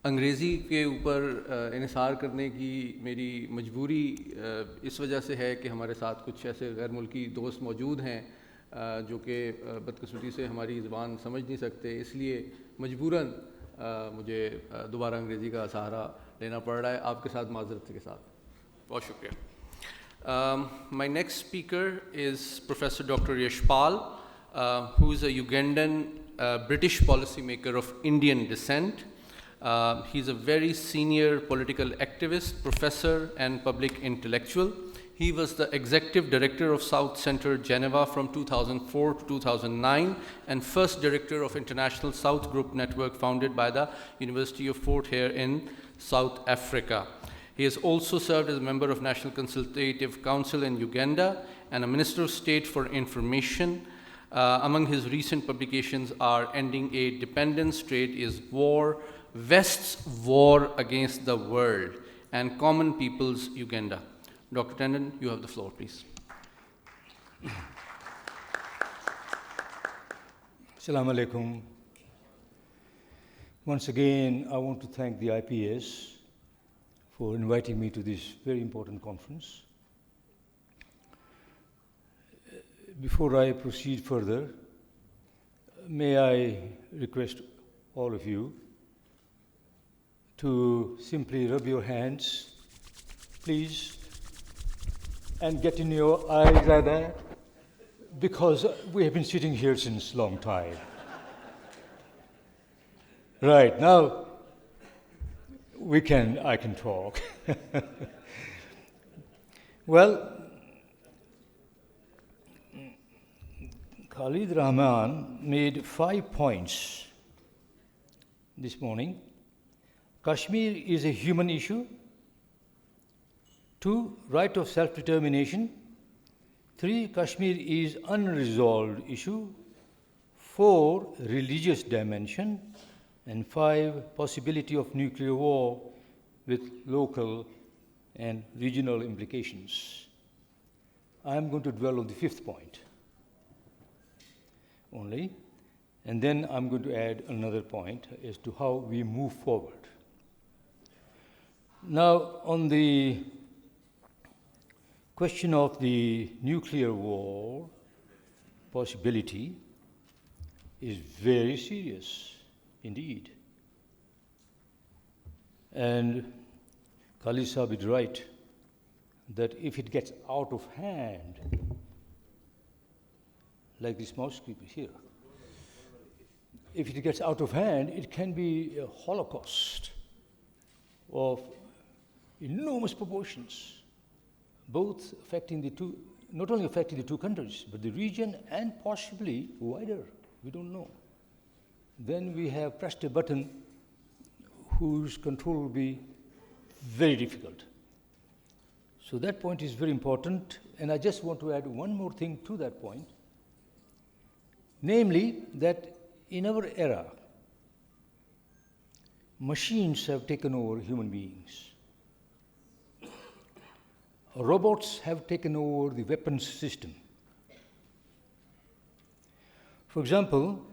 अंग्रेज़ी के ऊपर इन्हिसार करने की मेरी मजबूरी इस वजह से है कि हमारे साथ कुछ ऐसे गैर मुल्की दोस्त मौजूद हैं जो कि बदकिस्मती से हमारी ज़बान समझ नहीं सकते, इसलिए मजबूरन मुझे दोबारा अंग्रेज़ी का सहारा लेना पड़ रहा है, आपके साथ माज़रत के साथ। बहुत शुक्रिया। My next speaker is Professor Dr. Yashpal, who is a Ugandan British policymaker of Indian descent. He's a very senior political activist, professor, and public intellectual. He was the executive director of South Center Geneva from 2004 to 2009 and first director of International South Group Network founded by the University of Fort Hare in South Africa. He has also served as a member of National Consultative Council in Uganda and a Minister of State for Information. Among his recent publications are Ending a Dependence Trade is War, West's War Against the World, and Common People's Uganda. Dr. Tandon, you have the floor, please. Assalamu alaikum. Once again, I want to thank the IPS for inviting me to this very important conference. Before I proceed further, may I request all of you to simply rub your hands, please, and get in your eyes like that, because we have been sitting here since a long time. Right, now I can talk. Well, Khalid Rahman made 5 points this morning. Kashmir is a human issue. 2, right of self-determination. 3, Kashmir is unresolved issue. 4, religious dimension. And 5, possibility of nuclear war with local and regional implications. I am going to dwell on the 5th point only, and then I'm going to add another point as to how we move forward. Now, on the question of the nuclear war possibility is very serious indeed. And Khalid Sahib is right that if it gets out of hand, like this mouse clip here, if it gets out of hand, it can be a holocaust of enormous proportions, both affecting the two, not only affecting the two countries, but the region and possibly wider, we don't know. Then we have pressed a button whose control will be very difficult. So that point is very important, and I just want to add one more thing to that point, namely that in our era, machines have taken over human beings. Robots have taken over the weapons system. For example,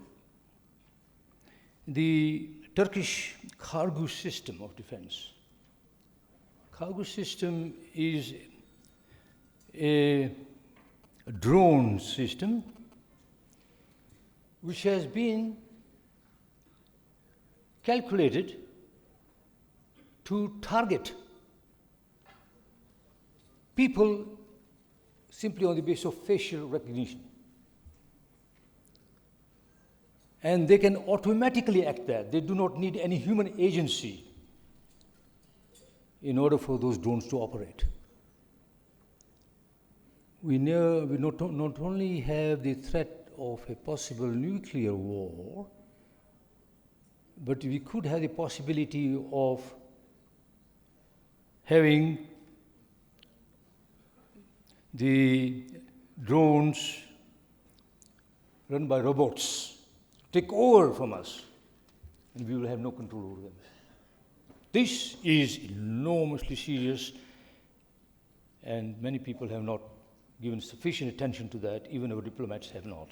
the Turkish cargo system of defense. Cargo system is a drone system which has been calculated to target people simply on the basis of facial recognition. And they can automatically act that. They do not need any human agency in order for those drones to operate. We not only have the threat of a possible nuclear war, but we could have the possibility of having the drones run by robots take over from us, and we will have no control over them. This is enormously serious, and many people have not given sufficient attention to that, even our diplomats have not.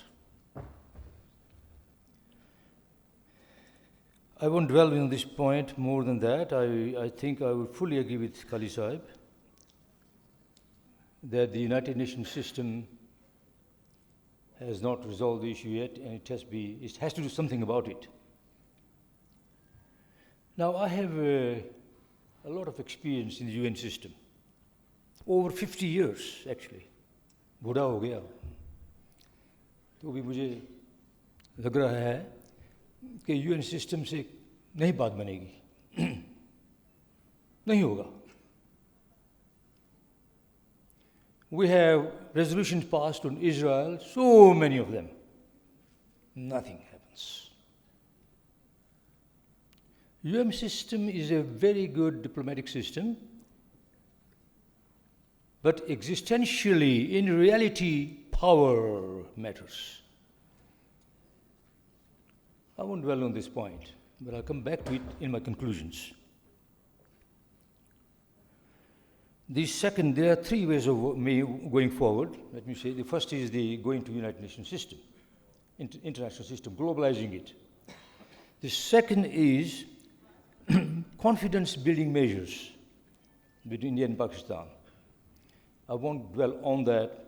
I won't dwell on this point more than that. I think I would fully agree with Khalid Sahib that the United Nations system has not resolved the issue yet, and it has to do something about it. Now, I have a lot of experience in the UN system. Over 50 years, actually. बूढ़ा हो गया तो भी मुझे लग रहा है कि UN system से नहीं बात बनेगी नहीं होगा. We have resolutions passed on Israel, so many of them. Nothing happens. UN system is a very good diplomatic system, but existentially, in reality, power matters. I won't dwell on this point, but I'll come back to it in my conclusions. There are three ways of me going forward. Let me say, the first is the going to United Nations system, international system, globalizing it. The second is confidence building measures between India and Pakistan. I won't dwell on that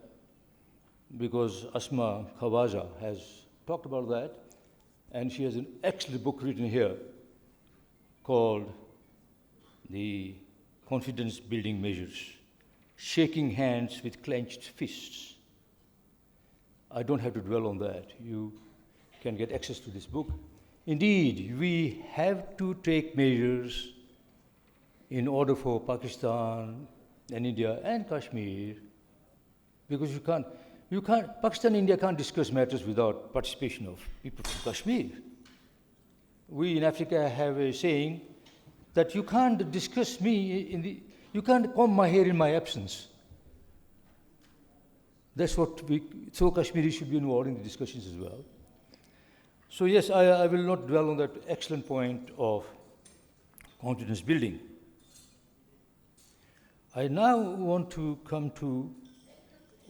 because Asma Khawaja has talked about that, and she has an excellent book written here called The Confidence Building Measures, Shaking Hands with Clenched Fists. I don't have to dwell on that. You can get access to this book. Indeed, we have to take measures in order for Pakistan and India and Kashmir, because Pakistan and India can't discuss matters without participation of people from Kashmir. We in Africa have a saying that you can't discuss me you can't comb my hair in my absence. That's what so Kashmiris should be involved in the discussions as well. So yes, I will not dwell on that excellent point of confidence building. I now want to come to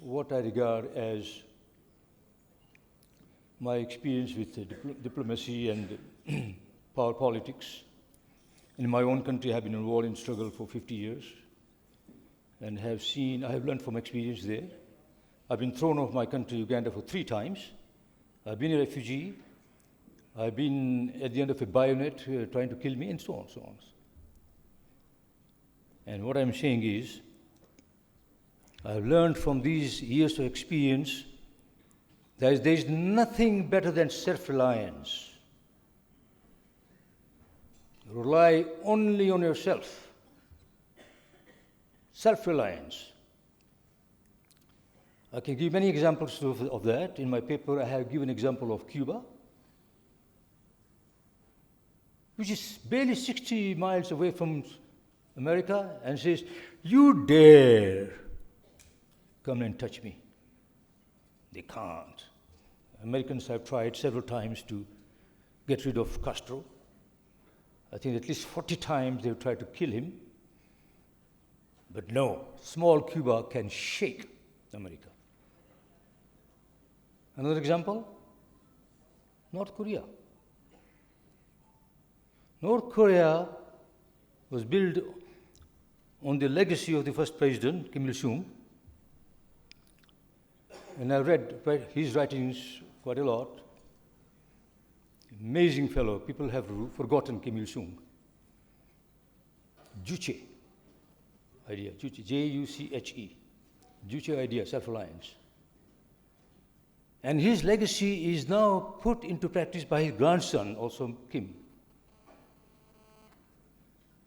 what I regard as my experience with diplomacy and power politics. In my own country, I have been involved in struggle for 50 years and I have learned from experience there. I've been thrown off my country, Uganda, for 3 times. I've been a refugee. I've been at the end of a bayonet trying to kill me, and so on, so on. And what I'm saying is, I've learned from these years of experience that there is nothing better than self-reliance. Rely only on yourself. Self-reliance. I can give many examples of that. In my paper, I have given an example of Cuba, which is barely 60 miles away from America, and says, "You dare come and touch me." They can't. Americans have tried several times to get rid of Castro. I think at least 40 times they've tried to kill him. But no, small Cuba can shake America. Another example, North Korea. North Korea was built on the legacy of the first president, Kim Il-sung. And I read his writings quite a lot. Amazing fellow. People have forgotten Kim Il-sung. Juche idea, Juche, J-U-C-H-E. Juche idea, self-reliance. And his legacy is now put into practice by his grandson, also Kim.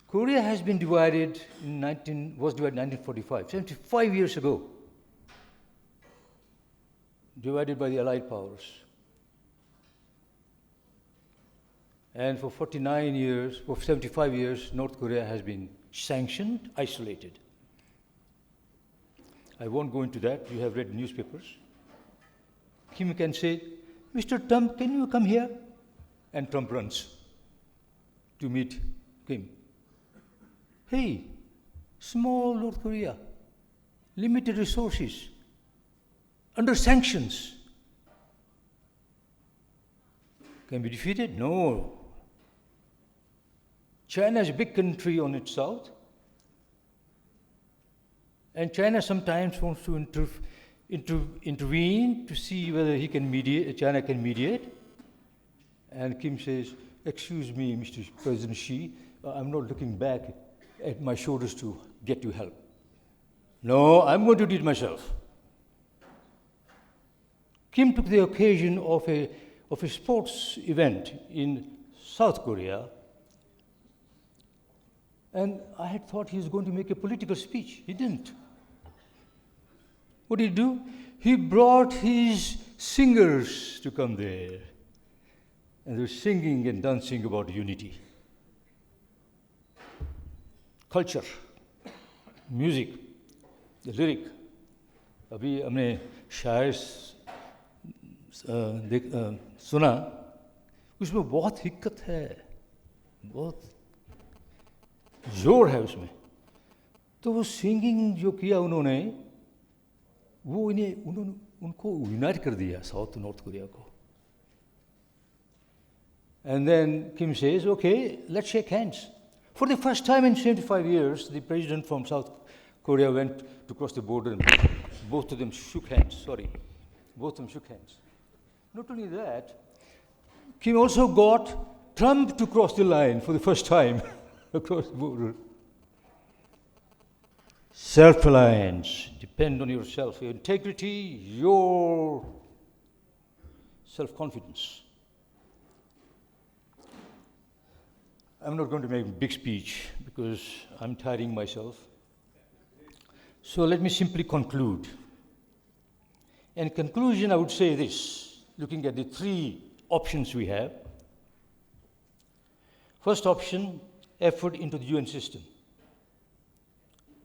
Korea has been divided was divided in 1945, 75 years ago. Divided by the Allied powers. And for 75 years, North Korea has been sanctioned, isolated. I won't go into that. You have read newspapers. Kim can say, "Mr. Trump, can you come here?" And Trump runs to meet Kim. Hey, small North Korea, limited resources, under sanctions. Can be defeated? No. China is a big country on its south, and China sometimes wants to intervene to see whether he can mediate, China can mediate. And Kim says, "Excuse me, Mr. President Xi, I'm not looking back at my shoulders to get you help. No, I'm going to do it myself." Kim took the occasion of a sports event in South Korea, and I had thought he was going to make a political speech. He didn't. What did he do? He brought his singers to come there, and they were singing and dancing about unity, culture, music, the lyric. अभी हमने शायर सुना, उसमें बहुत हिक्कत है, बहुत जोर है उसमें. तो वो सिंगिंग जो किया उन्होंने, वो उनको यूनाइट कर दिया साउथ नॉर्थ कोरिया को. And then Kim says, "Okay, let's shake hands." For the first time in 75 years, the president from South Korea went to cross the border and both of them shook hands. Both of them shook hands. Not only that, Kim also got Trump to cross the line for the first time across the border. Self-reliance, depend on yourself, your integrity, your self-confidence. I'm not going to make a big speech because I'm tiring myself. So let me simply conclude. In conclusion, I would say this, looking at the three options we have. First option, effort into the UN system.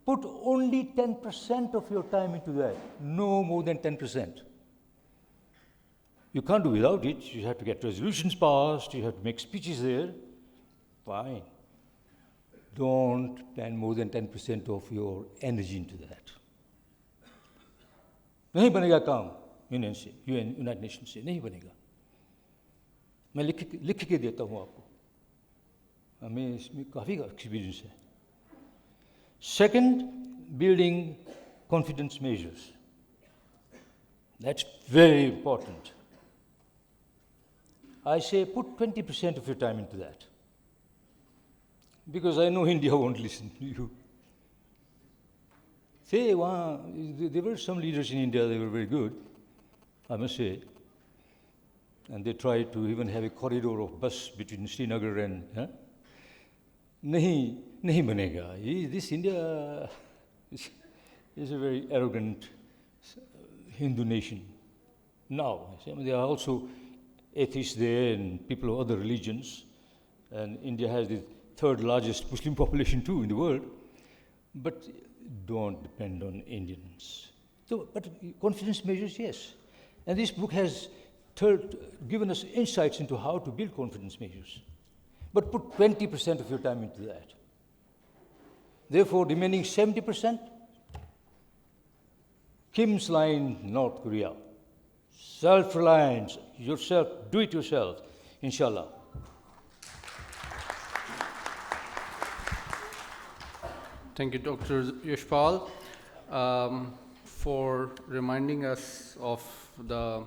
Put only 10% of your time into that, no more than 10%. You can't do without it. You have to get resolutions passed, you have to make speeches there. Fine. Don't plan more than 10% of your energy into that. नहीं बनेगा काम UN से, United nation से नहीं बनेगा. मैं लिख के देता हूँ आपको. हमें इसमें काफ़ी एक्सपीरियंस है. Second, building confidence measures. That's very important. I say put 20% of your time into that. Because I know India won't listen to you. Say, wow, there were some leaders in India, they were very good, I must say. And they tried to even have a corridor of bus between Srinagar and... Nahi banega. This India is a very arrogant Hindu nation. Now, there are also atheists there and people of other religions. And India has the third largest Muslim population too in the world. But don't depend on Indians. So, but confidence measures, yes. And this book has given us insights into how to build confidence measures. But put 20% of your time into that. Therefore, remaining 70%, Kim's line, North Korea. Self-reliance, yourself, do it yourself, inshallah. Thank you, Dr. Yashpal, for reminding us of the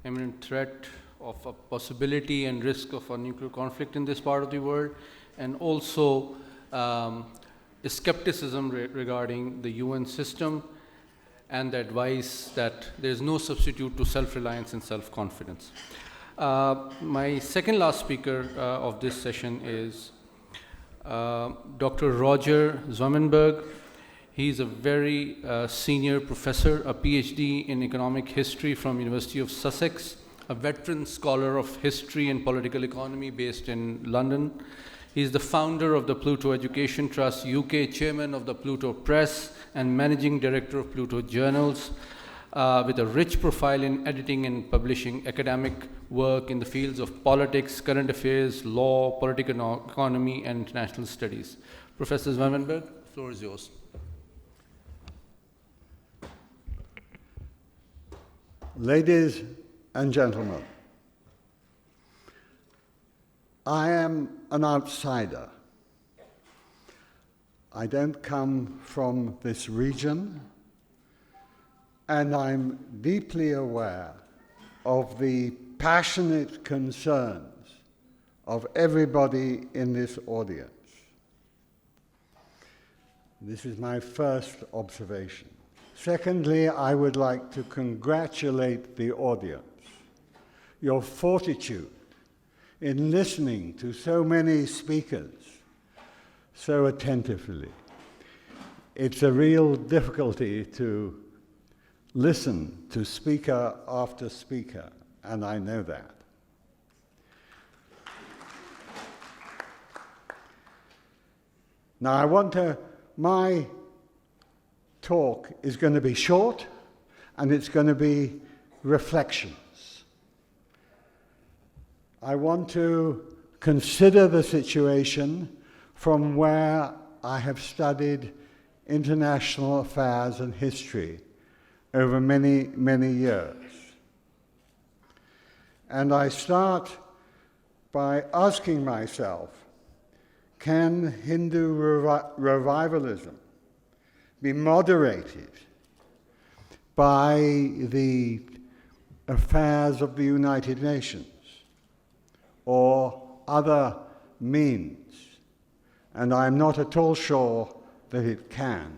imminent threat of a possibility and risk of a nuclear conflict in this part of the world, and also the skepticism regarding the UN system and the advice that there is no substitute to self-reliance and self-confidence. My second last speaker of this session is Dr. Roger Zwanenbarg. He's a very senior professor, a PhD in economic history from University of Sussex, a veteran scholar of history and political economy based in London. He's the founder of the Pluto Education Trust UK, chairman of the Pluto Press, and managing director of Pluto Journals, with a rich profile in editing and publishing academic work in the fields of politics, current affairs, law, political economy, and international studies. Professor Zwanenbarg, the floor is yours. Ladies and gentlemen, I am an outsider I don't come from this region, and I'm deeply aware of the passionate concerns of everybody in this audience. This is my first observation. Secondly, I would like to congratulate the audience. Your fortitude in listening to so many speakers so attentively. It's a real difficulty to listen to speaker after speaker, and I know that. Now, my talk is going to be short, and it's going to be reflections. I want to consider the situation from where I have studied international affairs and history over many, many years. And I start by asking myself, can Hindu revivalism be moderated by the affairs of the United Nations or other means? And I'm not at all sure that it can.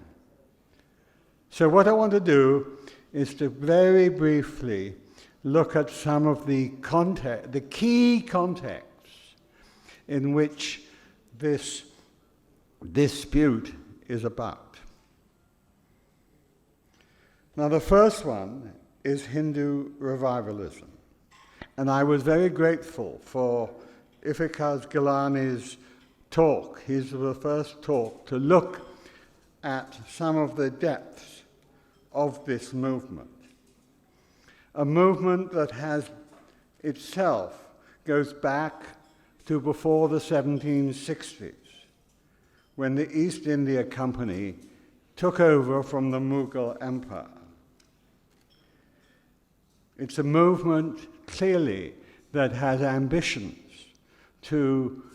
So what I want to do is to very briefly look at some of the key contexts in which this dispute is about. Now, the first one is Hindu revivalism. And I was very grateful for Iftikhar Gilani's talk. He's the first talk to look at some of the depths of this movement. A movement that has itself goes back to before the 1760s, when the East India Company took over from the Mughal Empire. It's a movement, clearly, that has ambitions to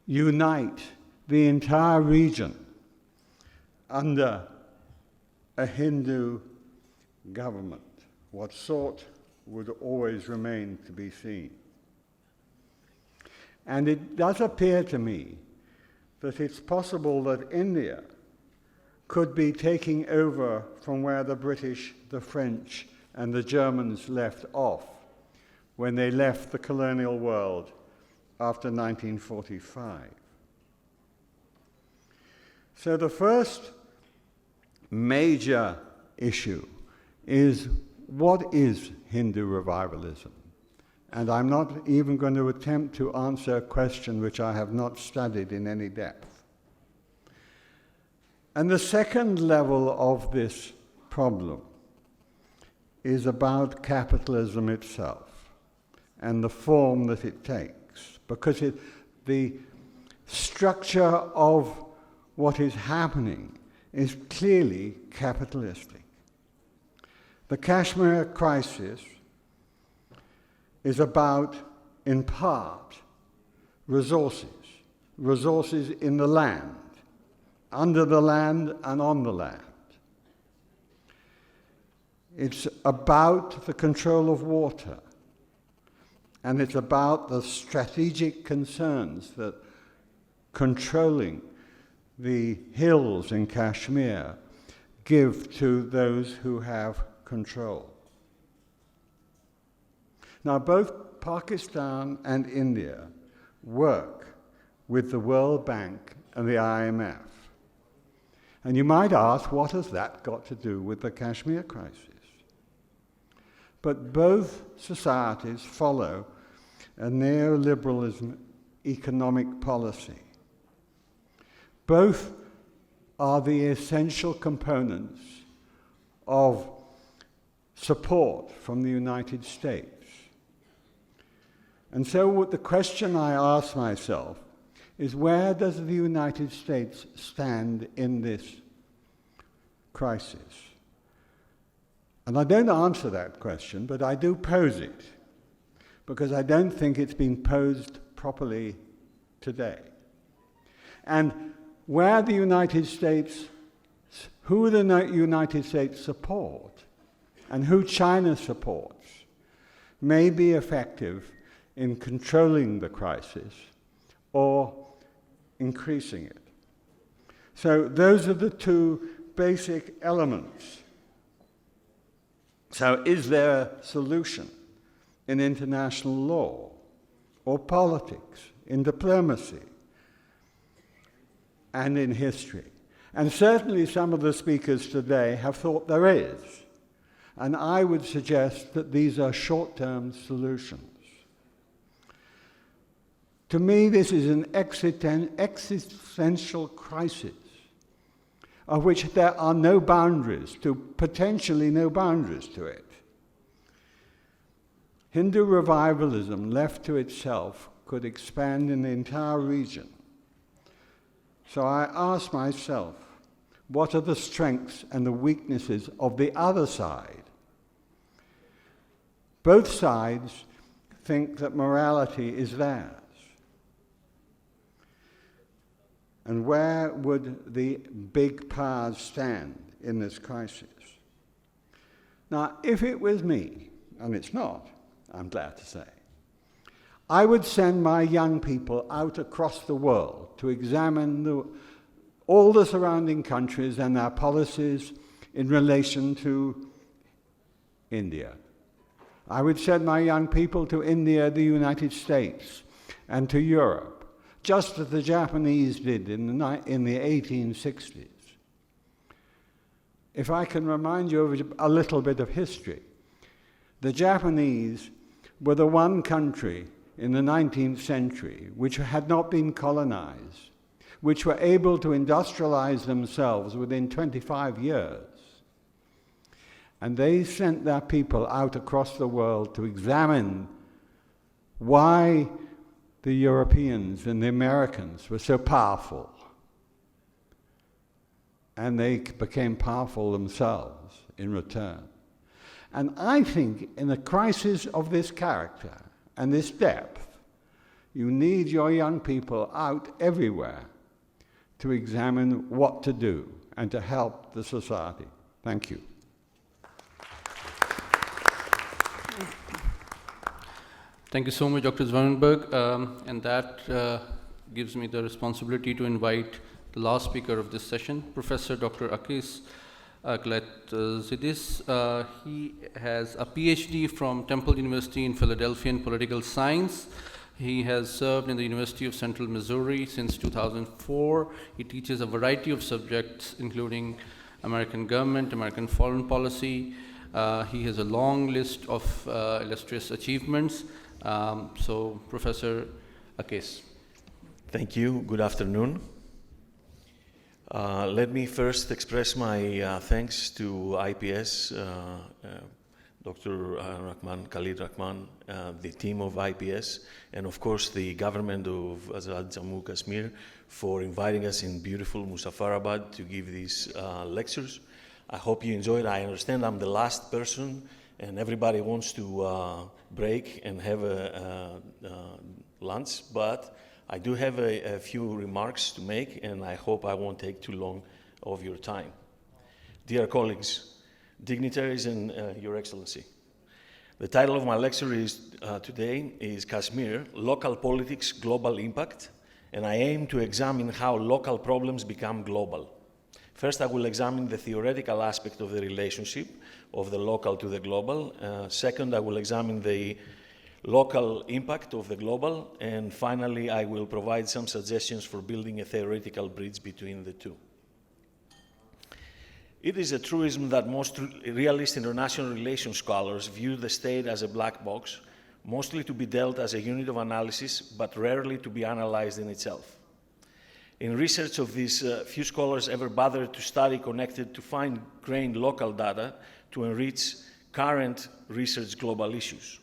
unite the entire region under a Hindu government. What sort would always remain to be seen. And it does appear to me that it's possible that India could be taking over from where the British, the French, and the Germans left off when they left the colonial world after 1945. So the first major issue is, what is Hindu revivalism? And I'm not even going to attempt to answer a question which I have not studied in any depth. And the second level of this problem is about capitalism itself and the form that it takes, because the structure of what is happening is clearly capitalistic. The Kashmir crisis is about, in part, resources in the land, under the land and on the land. It's about the control of water, and it's about the strategic concerns that controlling the hills in Kashmir give to those who have control. Now, both Pakistan and India work with the World Bank and the IMF. And you might ask, what has that got to do with the Kashmir crisis? But both societies follow a neoliberalism economic policy. Both are the essential components of support from the United States. And so what the question I ask myself is, where does the United States stand in this crisis? And I don't answer that question, but I do pose it, because I don't think it's been posed properly today. And where the United States, who the United States support and who China supports may be effective in controlling the crisis or increasing it. So those are the two basic elements. So is there a solution in international law or politics, in diplomacy, and in history? And certainly some of the speakers today have thought there is. And I would suggest that these are short-term solutions. To me, this is an existential crisis of which there are no boundaries, potentially no boundaries to it. Hindu revivalism, left to itself, could expand in the entire region. So I ask myself, what are the strengths and the weaknesses of the other side? Both sides think that morality is theirs. And where would the big powers stand in this crisis? Now, if it was me, and it's not, I'm glad to say, I would send my young people out across the world to examine all the surrounding countries and their policies in relation to India. I would send my young people to India, the United States, and to Europe, just as the Japanese did in the 1860s. If I can remind you of a little bit of history, the Japanese were the one country in the 19th century which had not been colonized, which were able to industrialize themselves within 25 years. And they sent their people out across the world to examine why the Europeans and the Americans were so powerful. And they became powerful themselves in return. And I think in a crisis of this character and this depth, you need your young people out everywhere to examine what to do and to help the society. Thank you. Thank you so much, Dr. Zwanenbarg. And that gives me the responsibility to invite the last speaker of this session, Professor Dr. Akis Kalaitzidis. He has a PhD from Temple University in Philadelphia in political science. He has served in the University of Central Missouri since 2004. He teaches a variety of subjects, including American government, American foreign policy. He has a long list of illustrious achievements. So, Professor Akis. Thank you. Good afternoon. Let me first express my thanks to IPS, Dr. Rahman, Khalid Rahman, the team of IPS, and of course the government of Azad Jammu Kashmir for inviting us in beautiful Muzaffarabad to give these lectures. I hope you enjoyed. I understand I'm the last person and everybody wants to break and have a lunch, but I do have a few remarks to make, and I hope I won't take too long of your time. Dear colleagues, dignitaries, and Your Excellency, the title of my lecture today is Kashmir, Local Politics, Global Impact, and I aim to examine how local problems become global. First, I will examine the theoretical aspect of the relationship of the local to the global. Second, I will examine the local impact of the global. And finally, I will provide some suggestions for building a theoretical bridge between the two. It is a truism that most realist international relations scholars view the state as a black box, mostly to be dealt as a unit of analysis, but rarely to be analyzed in itself. In research of this, few scholars ever bothered to study connected to fine-grained local data to enrich current research global issues.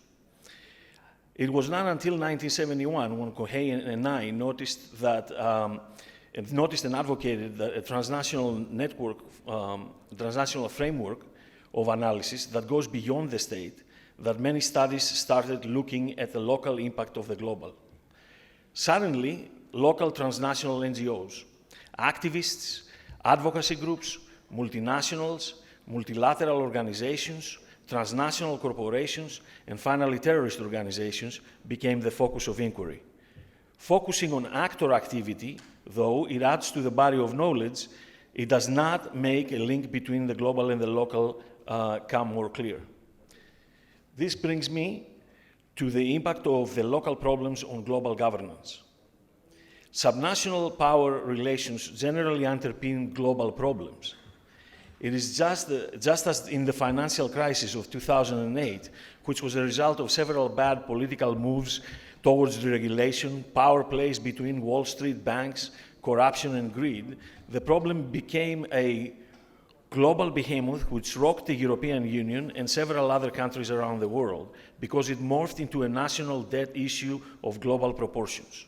It was not until 1971 when Kohei and I noticed and advocated that a transnational network, transnational framework of analysis that goes beyond the state, that many studies started looking at the local impact of the global. Suddenly, local transnational NGOs activists, advocacy groups, multinationals, multilateral organizations, transnational corporations, and finally terrorist organizations became the focus of inquiry. Focusing on actor activity, though it adds to the body of knowledge, it does not make a link between the global and the local come more clear. This brings me to the impact of the local problems on global governance. Subnational power relations generally underpin global problems. It is just as in the financial crisis of 2008, which was a result of several bad political moves towards deregulation, power plays between Wall Street banks, corruption and greed, the problem became a global behemoth which rocked the European Union and several other countries around the world because it morphed into a national debt issue of global proportions.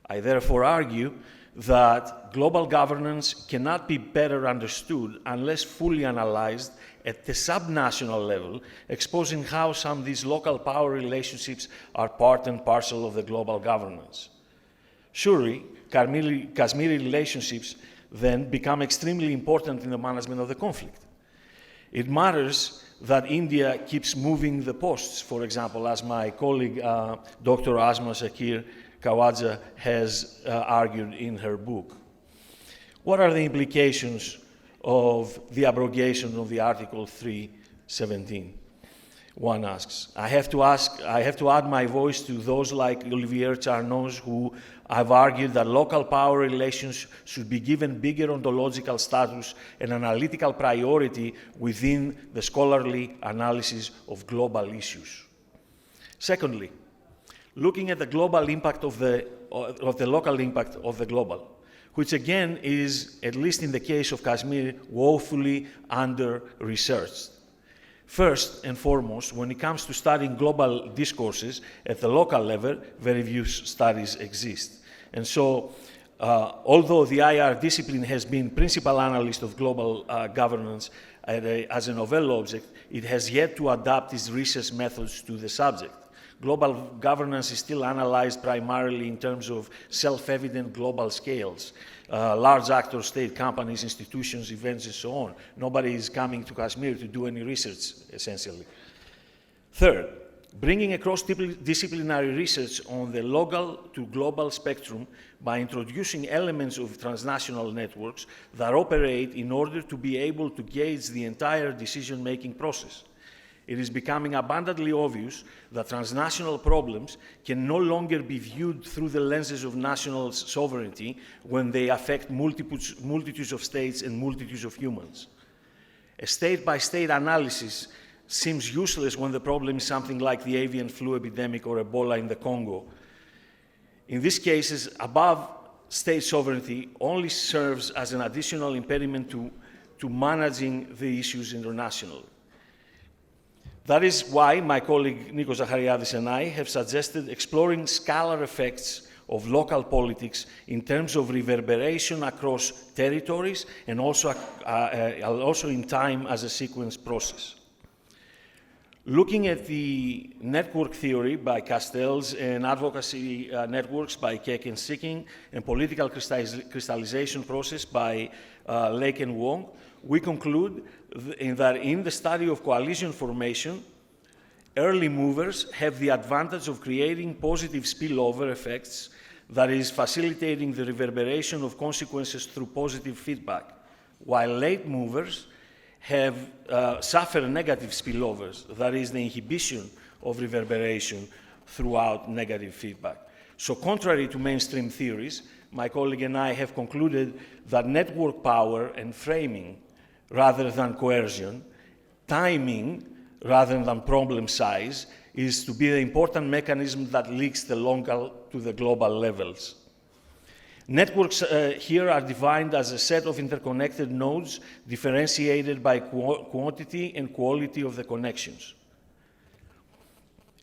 I therefore argue that global governance cannot be better understood unless fully analyzed at the subnational level, exposing how some of these local power relationships are part and parcel of the global governance. Surely, Kashmiri relationships then become extremely important in the management of the conflict. It matters that India keeps moving the posts, for example, as my colleague, Dr. Asma Shakir Kawaja has argued in her book. What are the implications of the abrogation of the Article 317? One asks. I have to add my voice to those like Olivier Charnoz, who have argued that local power relations should be given bigger ontological status and analytical priority within the scholarly analysis of global issues. Secondly, looking at the global impact of the local impact of the global, which again is, at least in the case of Kashmir, woefully under-researched. First and foremost, when it comes to studying global discourses at the local level, very few studies exist. And so, although the IR discipline has been principal analyst of global governance as a novel object, it has yet to adapt its research methods to the subject. Global governance is still analyzed primarily in terms of self-evident global scales, large actors, state companies, institutions, events, and so on. Nobody is coming to Kashmir to do any research, essentially. Third, bringing across disciplinary research on the local to global spectrum by introducing elements of transnational networks that operate in order to be able to gauge the entire decision-making process. It is becoming abundantly obvious that transnational problems can no longer be viewed through the lenses of national sovereignty when they affect multitudes of states and multitudes of humans. A state-by-state analysis seems useless when the problem is something like the avian flu epidemic or Ebola in the Congo. In these cases, above state sovereignty only serves as an additional impediment to managing the issues internationally. That is why my colleague Nikos Zachariadis and I have suggested exploring scalar effects of local politics in terms of reverberation across territories and also in time as a sequence process. Looking at the network theory by Castells and advocacy networks by Keck and Sicking and political crystallization process by Lake and Wong, we conclude that in the study of coalition formation, early movers have the advantage of creating positive spillover effects, that is, facilitating the reverberation of consequences through positive feedback, while late movers have suffered negative spillovers, that is, the inhibition of reverberation throughout negative feedback. So contrary to mainstream theories, my colleague and I have concluded that network power and framing rather than coercion, timing rather than problem size, is to be the important mechanism that links the local to the global levels. Networks here are defined as a set of interconnected nodes differentiated by quantity and quality of the connections.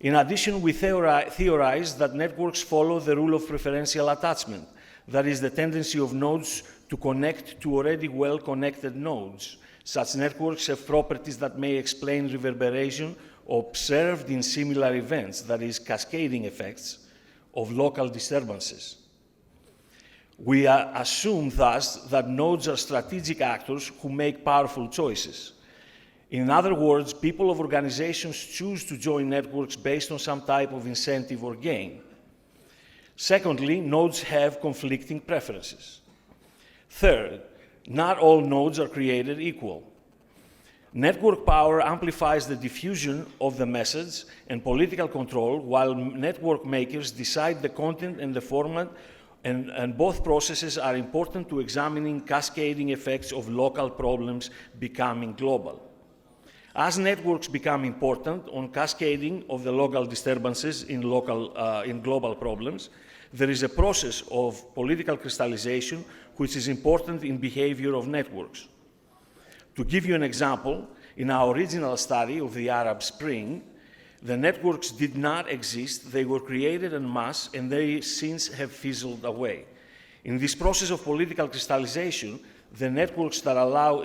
In addition, we theorize that networks follow the rule of preferential attachment, that is, the tendency of nodes to connect to already well-connected nodes. Such networks have properties that may explain reverberation observed in similar events, that is, cascading effects of local disturbances. We assume thus that nodes are strategic actors who make powerful choices. In other words, people of organizations choose to join networks based on some type of incentive or gain. Secondly, nodes have conflicting preferences. Third, not all nodes are created equal. Network power amplifies the diffusion of the message and political control, while network makers decide the content and the format, and both processes are important to examining cascading effects of local problems becoming global. As networks become important on cascading of the local disturbances in global problems, there is a process of political crystallization which is important in behavior of networks. To give you an example, in our original study of the Arab Spring, the networks did not exist, they were created en masse, and they since have fizzled away. In this process of political crystallization, it's the networks that allow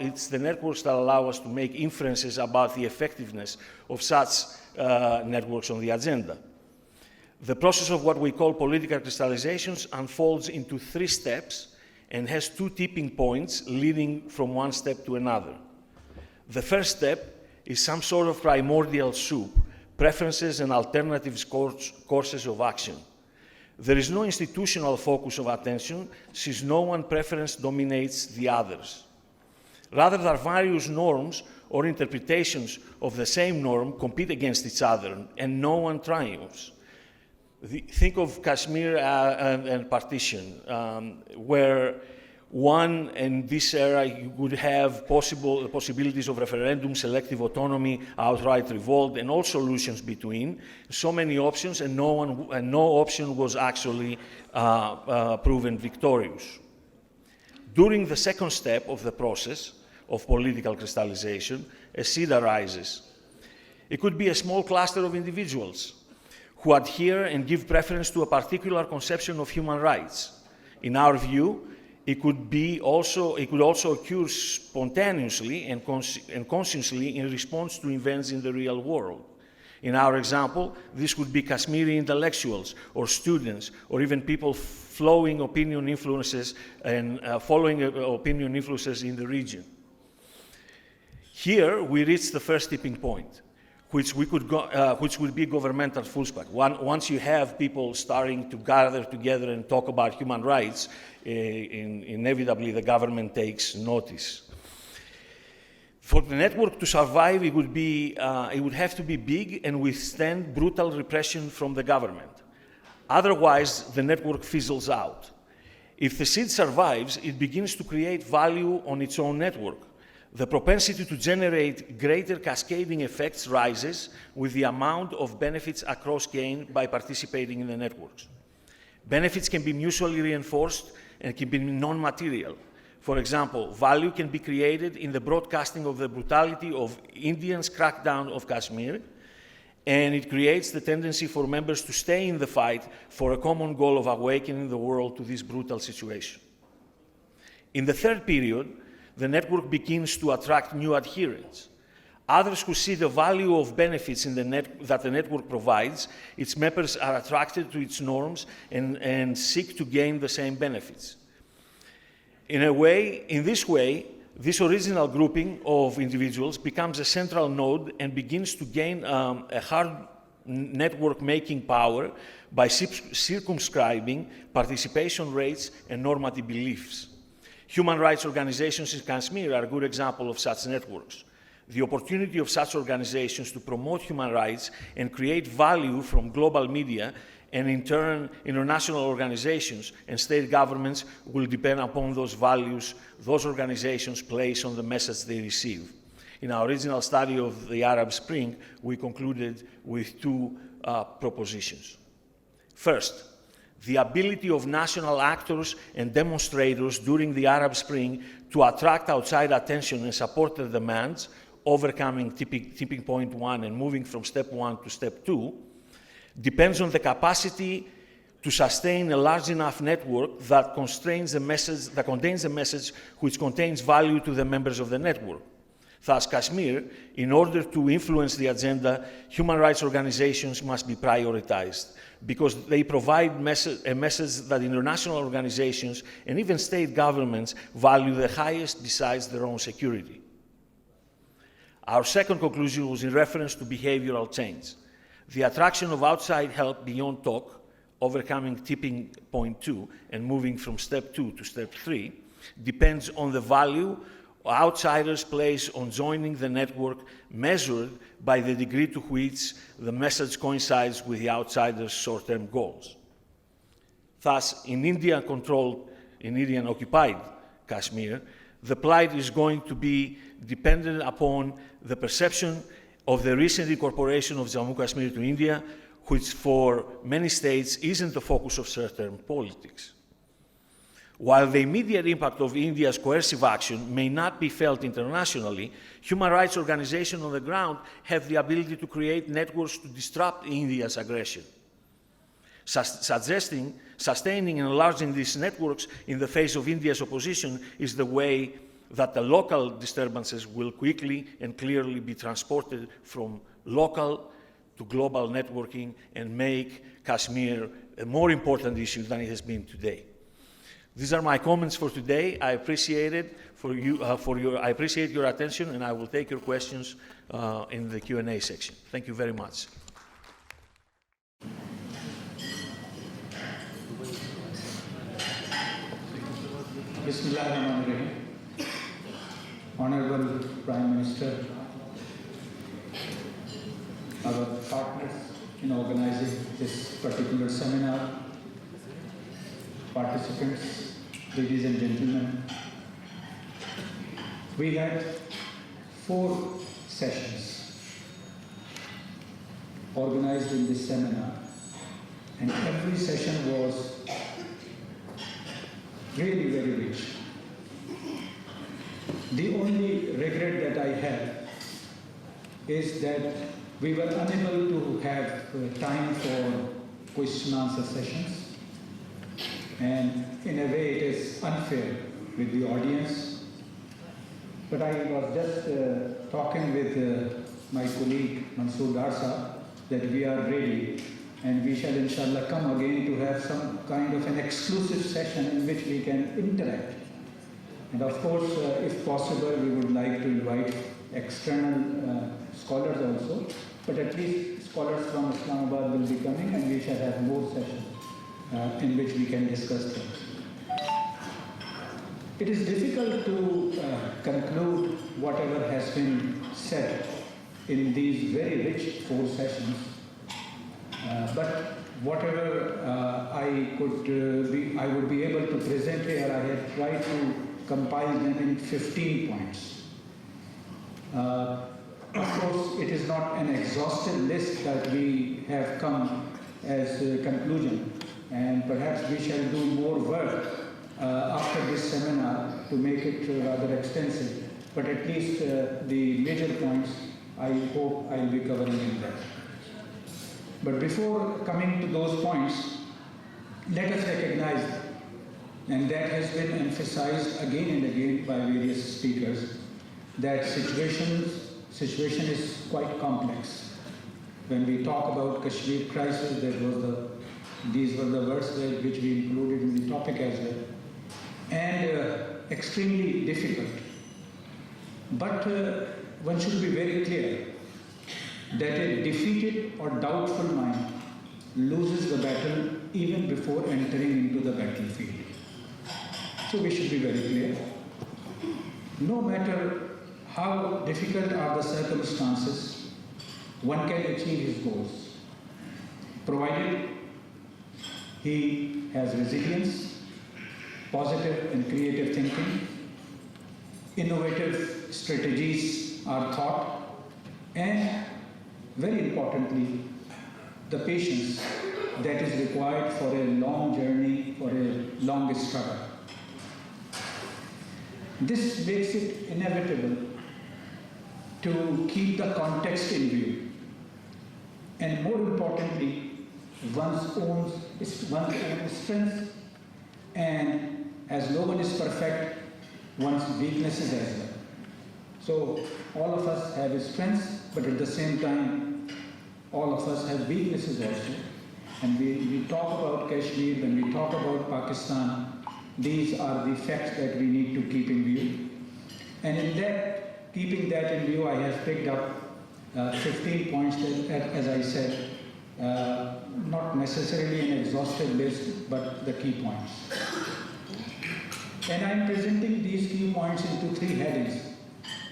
us to make inferences about the effectiveness of such networks on the agenda. The process of what we call political crystallizations unfolds into 3 steps and has 2 tipping points leading from one step to another. The first step is some sort of primordial soup, preferences and alternative courses of action. There is no institutional focus of attention, since no one preference dominates the others. Rather, there are various norms or interpretations of the same norm compete against each other, and no one triumphs. Think of Kashmir and partition, where one, in this era, you would have possibilities of referendum, selective autonomy, outright revolt, and all solutions between. So many options, and no option was actually proven victorious. During the second step of the process of political crystallization, a seed arises. It could be a small cluster of individuals who adhere and give preference to a particular conception of human rights. In our view, it could also occur spontaneously and consciously in response to events in the real world. In our example, this could be Kashmiri intellectuals or students, or even people following opinion influences in the region. Here, we reach the first tipping point, which would be governmental pushback. Once you have people starting to gather together and talk about human rights, inevitably the government takes notice. For the network to survive, it would have to be big and withstand brutal repression from the government. Otherwise, the network fizzles out. If the seed survives, it begins to create value on its own network. The propensity to generate greater cascading effects rises with the amount of benefits across gained by participating in the networks. Benefits can be mutually reinforced and can be non-material. For example, value can be created in the broadcasting of the brutality of Indians' crackdown of Kashmir, and it creates the tendency for members to stay in the fight for a common goal of awakening the world to this brutal situation. In the third period, the network begins to attract new adherents. Others who see the value of benefits in that the network provides, its members are attracted to its norms and seek to gain the same benefits. In this way, this original grouping of individuals becomes a central node and begins to gain a hard network-making power by circumscribing participation rates and normative beliefs. Human rights organizations in Kashmir are a good example of such networks. The opportunity of such organizations to promote human rights and create value from global media, and in turn, international organizations and state governments, will depend upon those values those organizations place on the message they receive. In our original study of the Arab Spring, we concluded with 2 propositions. First, the ability of national actors and demonstrators during the Arab Spring to attract outside attention and support their demands, overcoming tipping point 1 and moving from step 1 to step 2, depends on the capacity to sustain a large enough network that contains a message which contains value to the members of the network. Thus, Kashmir, in order to influence the agenda, human rights organizations must be prioritized because they provide a message that international organizations and even state governments value the highest besides their own security. Our second conclusion was in reference to behavioral change. The attraction of outside help beyond talk, overcoming tipping point 2 and moving from step 2 to step 3, depends on the value outsiders place on joining the network, measured by the degree to which the message coincides with the outsiders' short-term goals. Thus, in Indian-occupied Kashmir, the plight is going to be dependent upon the perception of the recent incorporation of Jammu Kashmir to India, which for many states isn't the focus of short-term politics. While the immediate impact of India's coercive action may not be felt internationally, human rights organizations on the ground have the ability to create networks to disrupt India's aggression. Sustaining and enlarging these networks in the face of India's opposition is the way that the local disturbances will quickly and clearly be transported from local to global networking and make Kashmir a more important issue than it has been today. These are my comments for today. I appreciate it I appreciate your attention, and I will take your questions in the Q&A section. Thank you very much. Bismillahirrahmanirrahim. Honorable Prime Minister, our partners in organizing this particular seminar, participants, ladies and gentlemen, we had 4 sessions organized in this seminar, and every session was really very rich. The only regret that I have is that we were unable to have time for question and answer sessions, and in a way it is unfair with the audience. But I was just talking with my colleague Mansoor Qadir that we are ready, and we shall inshallah come again to have some kind of an exclusive session in which we can interact. And of course, if possible, we would like to invite external scholars also, but at least scholars from Islamabad will be coming, and we shall have more sessions in which we can discuss things. It is difficult to conclude whatever has been said in these very rich 4 sessions, but whatever I would be able to present here, I have tried to compile them in 15 points. Of course, it is not an exhaustive list that we have come as a conclusion, and perhaps we shall do more work after this seminar to make it rather extensive. But at least the major points, I hope I will be covering in that. But before coming to those points, let us recognize, and that has been emphasized again and again by various speakers, that situation is quite complex. When we talk about Kashmir crisis, these were the words which we included in the topic as well, and extremely difficult. But one should be very clear that a defeated or doubtful mind loses the battle even before entering into the battlefield. So we should be very clear. No matter how difficult are the circumstances, one can achieve his goals, provided he has resilience, positive and creative thinking, innovative strategies are thought, and very importantly, the patience that is required for a long journey, for a long struggle. This makes it inevitable to keep the context in view, and more importantly, one's own strengths, and as no one is perfect, one's weaknesses as well. So all of us have strengths, but at the same time, all of us have weaknesses also. And we talk about Kashmir, when we talk about Pakistan, these are the facts that we need to keep in view. And in that, keeping that in view, I have picked up 15 points that, as I said, not necessarily an exhaustive list, but the key points. And I'm presenting these key points into 3 headings.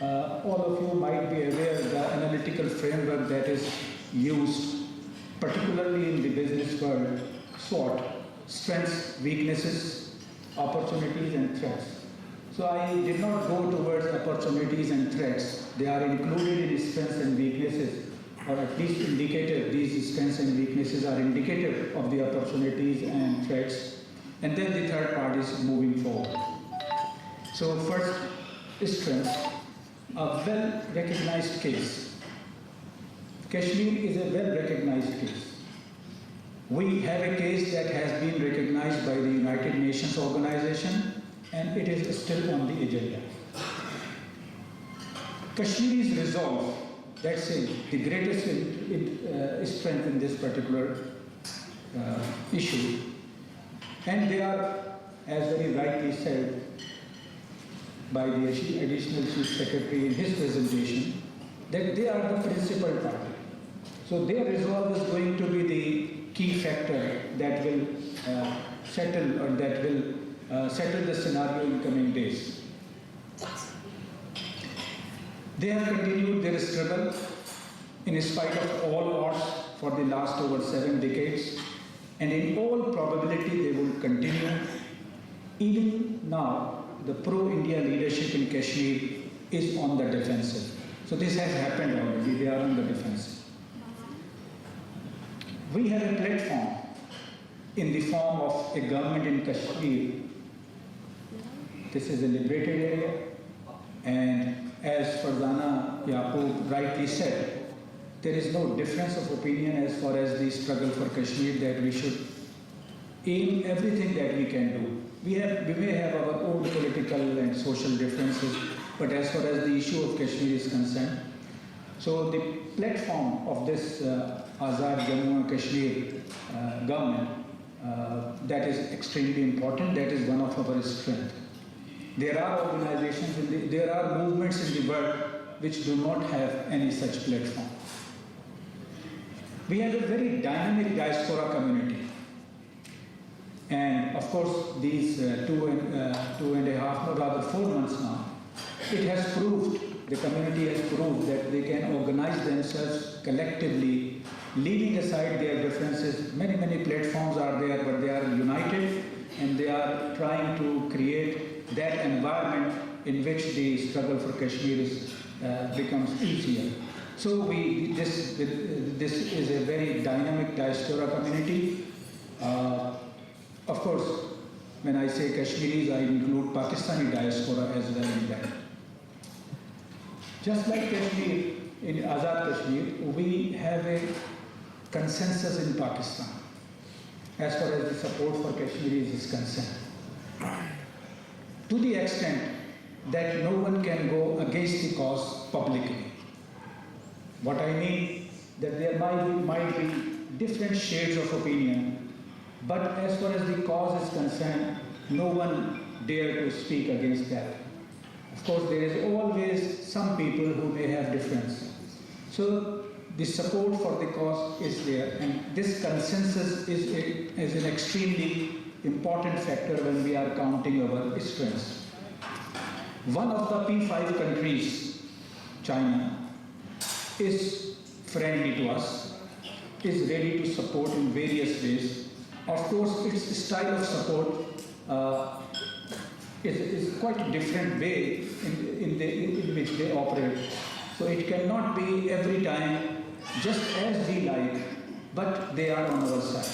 All of you might be aware of the analytical framework that is used, particularly in the business world, SWOT, strengths, weaknesses, opportunities, and threats. So I did not go towards opportunities and threats. They are included in strengths and weaknesses, or at least indicative. These strengths and weaknesses are indicative of the opportunities and threats. And then the third part is moving forward. So first, strengths, a well-recognized case. Kashmir is a well-recognized case. We have a case that has been recognized by the United Nations organization, and it is still on the agenda. Kashmir's resolve, that's the greatest strength in this particular issue. And they are, as very rightly said by the Additional Chief Secretary in his presentation, that they are the principal party. So their resolve is going to be the key factor that will settle, or that will settle the scenario in coming days. They have continued their struggle in spite of all odds for the last over 7 decades, and in all probability they will continue. Even now, the pro-India leadership in Kashmir is on the defensive. So this has happened already, they are on the defensive. We have a platform in the form of a government in Kashmir. This is a liberated area, and as Farzana Yaqoob rightly said, there is no difference of opinion as far as the struggle for Kashmir, that we should aim everything that we can do. We may have our own political and social differences, but as far as the issue of Kashmir is concerned, so the platform of this Azad Jammu and Kashmir government, that is extremely important. That is one of our strengths. There are organizations, there are movements in the world which do not have any such platform. We have a very dynamic diaspora community. And of course, these 2.5, or rather 4 months now, it has proved, the community has proved that they can organize themselves collectively, leaving aside their differences. Many platforms are there, but they are united, and they are trying to create that environment in which the struggle for Kashmir becomes easier. So this is a very dynamic diaspora community. Of course, when I say Kashmiris, I include Pakistani diaspora as well in that. Just like Kashmir, in Azad Kashmir, we have a consensus in Pakistan as far as the support for Kashmiris is concerned. To the extent that no one can go against the cause publicly. What I mean, that there might be different shades of opinion, but as far as the cause is concerned, no one dare to speak against that. Of course, there is always some people who may have difference. So the support for the cause is there, and this consensus is an extremely important factor when we are counting our strengths. One of the P5 countries, China, is friendly to us, is ready to support in various ways. Of course, its style of support is quite a different way in which they operate. So it cannot be every time just as we like, but they are on our side.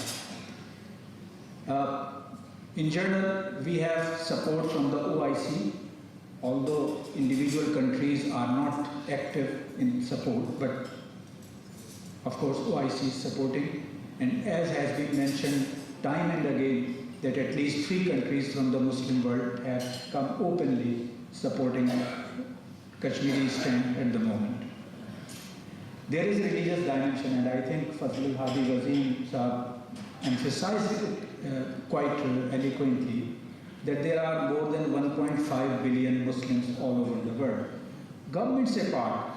In general, we have support from the OIC, although individual countries are not active in support, but of course OIC is supporting, and as has been mentioned time and again, that at least 3 countries from the Muslim world have come openly supporting Kashmiri stand at the moment. There is a religious dimension, and I think Fazl Hadi Wazeen emphasized it quite eloquently, that there are more than 1.5 billion Muslims all over the world. Governments apart,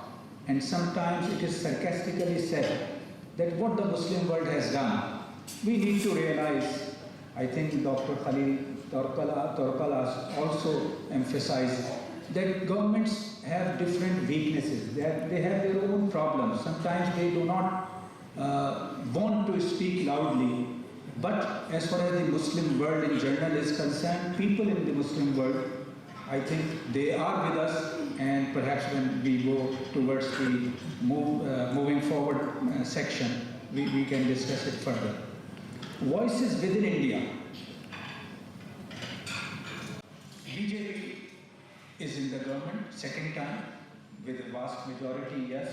and sometimes it is sarcastically said that what the Muslim world has done, we need to realize, I think Dr. Halil Toker has also emphasized that governments have different weaknesses. They have their own problems. Sometimes they do not want to speak loudly. But as far as the Muslim world in general is concerned, people in the Muslim world, I think they are with us, and perhaps when we go towards the moving forward section, we can discuss it further. Voices within India. BJP is in the government, second time, with a vast majority, yes.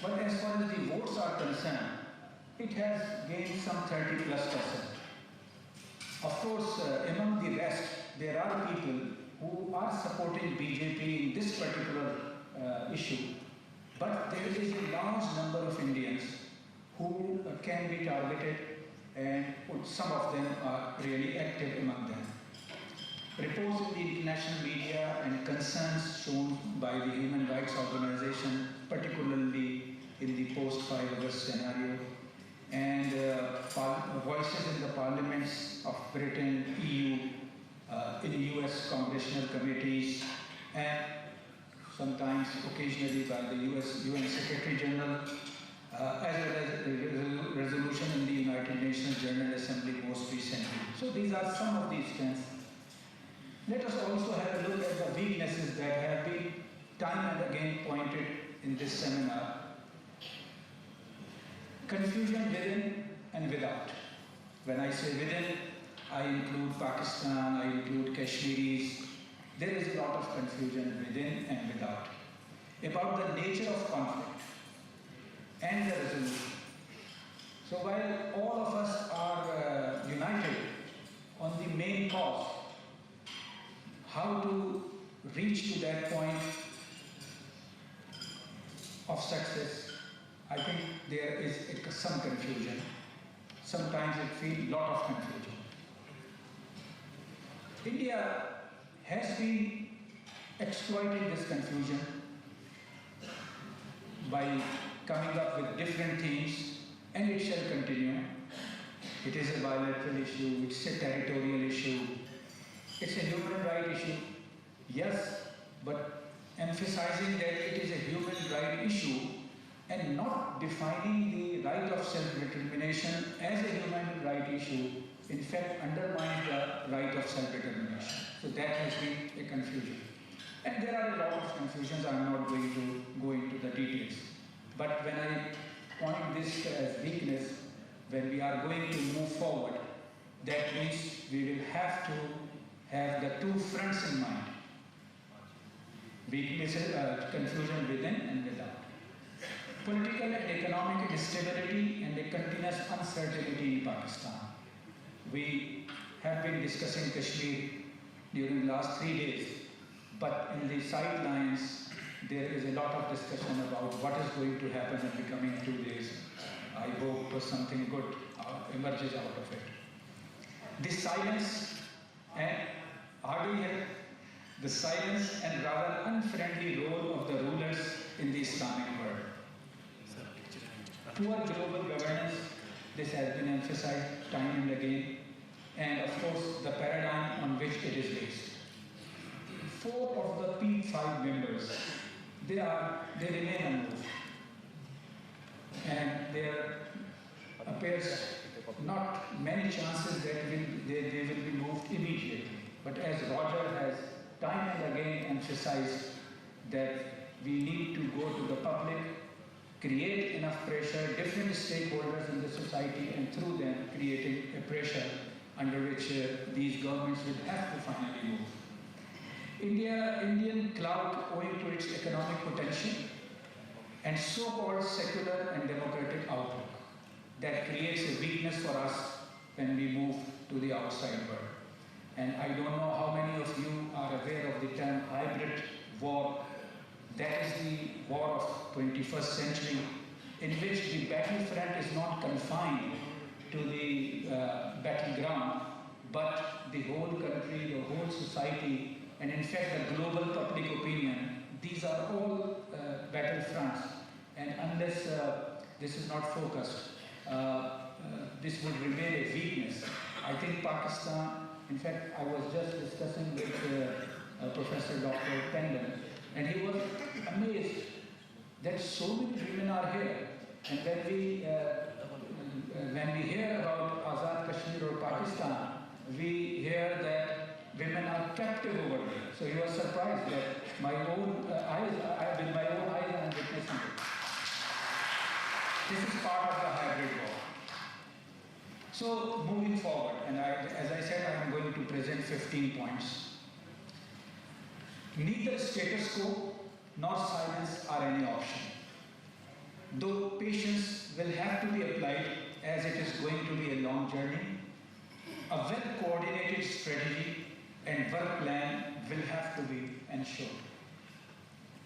But as far as the votes are concerned, it has gained some 30+%. Of course, among the rest, there are people who are supporting BJP in this particular issue. But there is a large number of Indians who can be targeted, and some of them are really active among them. Reports in the international media and concerns shown by the human rights organization, particularly in the post-5 August scenario, and voices in the parliaments of Britain, EU, in the US congressional committees, and sometimes occasionally by the UN Secretary General, as well as a resolution in the United Nations General Assembly most recently. So these are some of the strengths. Let us also have a look at the weaknesses that have been time and again pointed in this seminar. Confusion within and without. When I say within, I include Pakistan, I include Kashmiris. There is a lot of confusion within and without about the nature of conflict and the resolution. So while all of us are united on the main cause, how to reach to that point of success, I think there is some confusion. Sometimes it feels a lot of confusion. India has been exploiting this confusion by coming up with different themes, and it shall continue. It is a bilateral issue, it's a territorial issue, it's a human rights issue, yes, but emphasizing that it is a human rights issue and not defining the right of self-determination as a human rights issue, in fact, undermines the right of self-determination. So that has been a confusion. And there are a lot of confusions. I'm not going to go into the details. But when I point this as weakness, when we are going to move forward, that means we will have to have the two fronts in mind. Weaknesses, confusion within and without. Political and economic instability and a continuous uncertainty in Pakistan. We have been discussing Kashmir during the last 3 days, but in the sidelines, there is a lot of discussion about what is going to happen in the coming 2 days. I hope something good emerges out of it. The silence and the silence and rather unfriendly role of the rulers in the Islamic world. Poor global governance, this has been emphasized time and again, and of course the paradigm on which it is based. 4 of the P5 members, they remain unmoved, and there appears not many chances that they will be moved immediately. But as Roger has time and again emphasized, that we need to go to the public, create enough pressure, different stakeholders in the society, and through them creating a pressure under which these governments will have to finally move. Indian clout, owing to its economic potential and so-called secular and democratic outlook, that creates a weakness for us when we move to the outside world. And I don't know how many of you are aware of the term hybrid war 21st century, in which the battlefront is not confined to the battleground, but the whole country, the whole society, and in fact the global public opinion, these are all battlefronts. And unless this is not focused, this would remain a weakness. I think Pakistan, in fact, I was just discussing with Professor Dr. Tandon, and he was amazed that so many women are here. And when we hear about Azad Kashmir or Pakistan, we hear that women are captive over there. So he was surprised that my own eyes, with my own eyes, I am witnessing it. This is part of the hybrid war. So moving forward, and as I said, I am going to present 15 points. Neither status quo nor silence are any option. Though patience will have to be applied as it is going to be a long journey, a well-coordinated strategy and work plan will have to be ensured.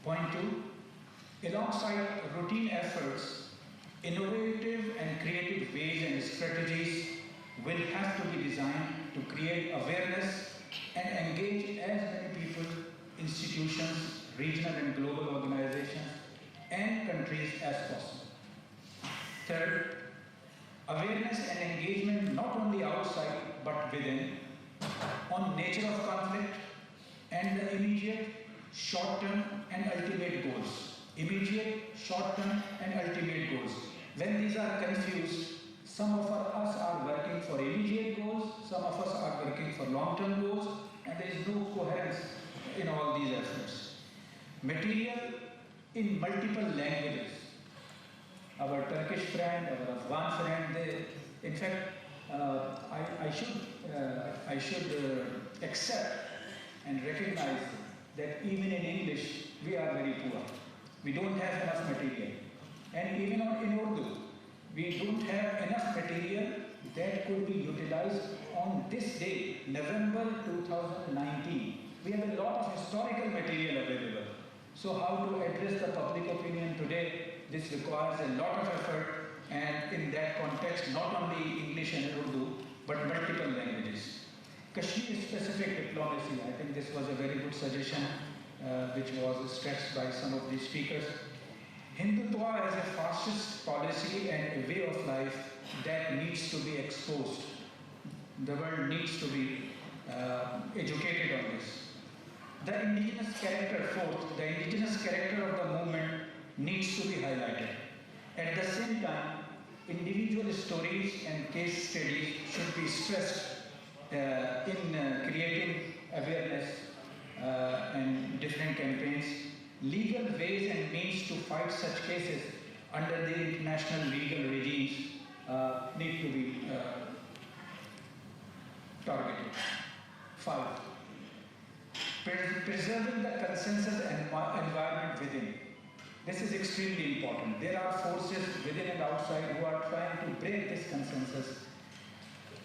Point 2, alongside routine efforts, innovative and creative ways and strategies will have to be designed to create awareness and engage as many people, institutions, regional and global organizations, and countries as possible. Third, awareness and engagement not only outside but within on nature of conflict and the immediate, short-term and ultimate goals. Immediate, short-term and ultimate goals. When these are confused, some of us are working for immediate goals, some of us are working for long-term goals, and there is no coherence in all these efforts. Material in multiple languages. Our Turkish friend, our Afghan friend, they, in fact, I should accept and recognize that even in English, we are very poor. We don't have enough material. And even in Urdu, we don't have enough material that could be utilized on this day, November 2019. We have a lot of historical material available. So how to address the public opinion today, this requires a lot of effort, and in that context, not only English and Urdu, but multiple languages. Kashmir-specific diplomacy, I think this was a very good suggestion, which was stressed by some of these speakers. Hindutva as a fascist policy and a way of life that needs to be exposed. The world needs to be educated on this. The indigenous character, fourth, the indigenous character of the movement needs to be highlighted. At the same time, individual stories and case studies should be stressed in creating awareness and different campaigns. Legal ways and means to fight such cases under the international legal regimes need to be targeted. 5. Preserving the consensus environment within. This is extremely important. There are forces within and outside who are trying to break this consensus.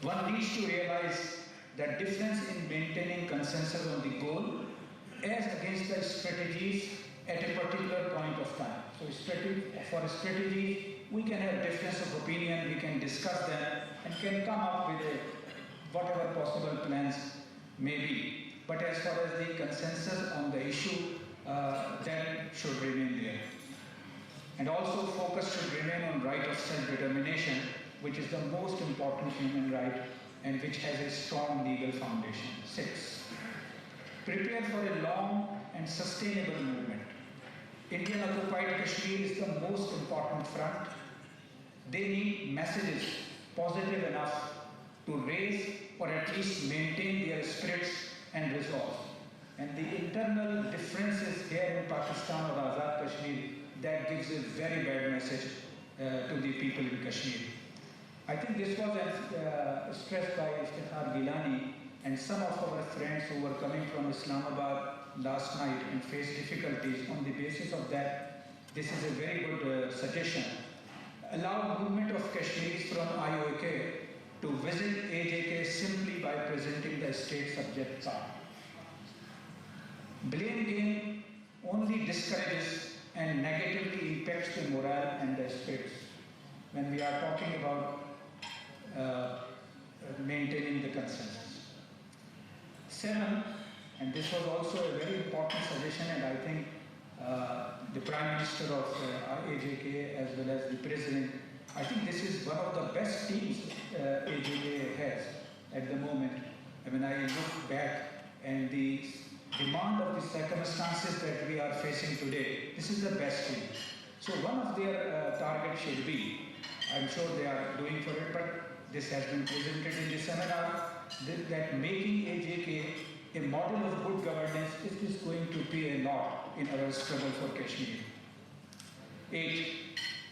One needs to realize the difference in maintaining consensus on the goal as against the strategies at a particular point of time. So for a strategy, we can have difference of opinion, we can discuss them, and can come up with whatever possible plans may be. But as far as the consensus on the issue, that should remain there. And also focus should remain on right of self-determination, which is the most important human right and which has a strong legal foundation. 6. Prepare for a long and sustainable movement. Indian occupied Kashmir is the most important front. They need messages positive enough to raise or at least maintain their spirits and resolve. And the internal differences here in Pakistan or Azad Kashmir, that gives a very bad message to the people in Kashmir. I think this was stressed by Iftikhar Gilani and some of our friends who were coming from Islamabad last night and faced difficulties. On the basis of that, this is a very good suggestion. Allow movement of Kashmiris from IOK to visit AJK simply by presenting the state subject card. Blame game only discourages and negatively impacts the morale and the spirits when we are talking about maintaining the consensus. 7, and this was also a very important suggestion, and I think the Prime Minister of AJK as well as the President, I think this is one of the best teams AJK has at the moment. I mean, I look back and the demand of the circumstances that we are facing today, this is the best team. So one of their targets should be, I'm sure they are doing for it, but this has been presented in the seminar, that making AJK a model of good governance is going to pay a lot in our struggle for Kashmir. 8,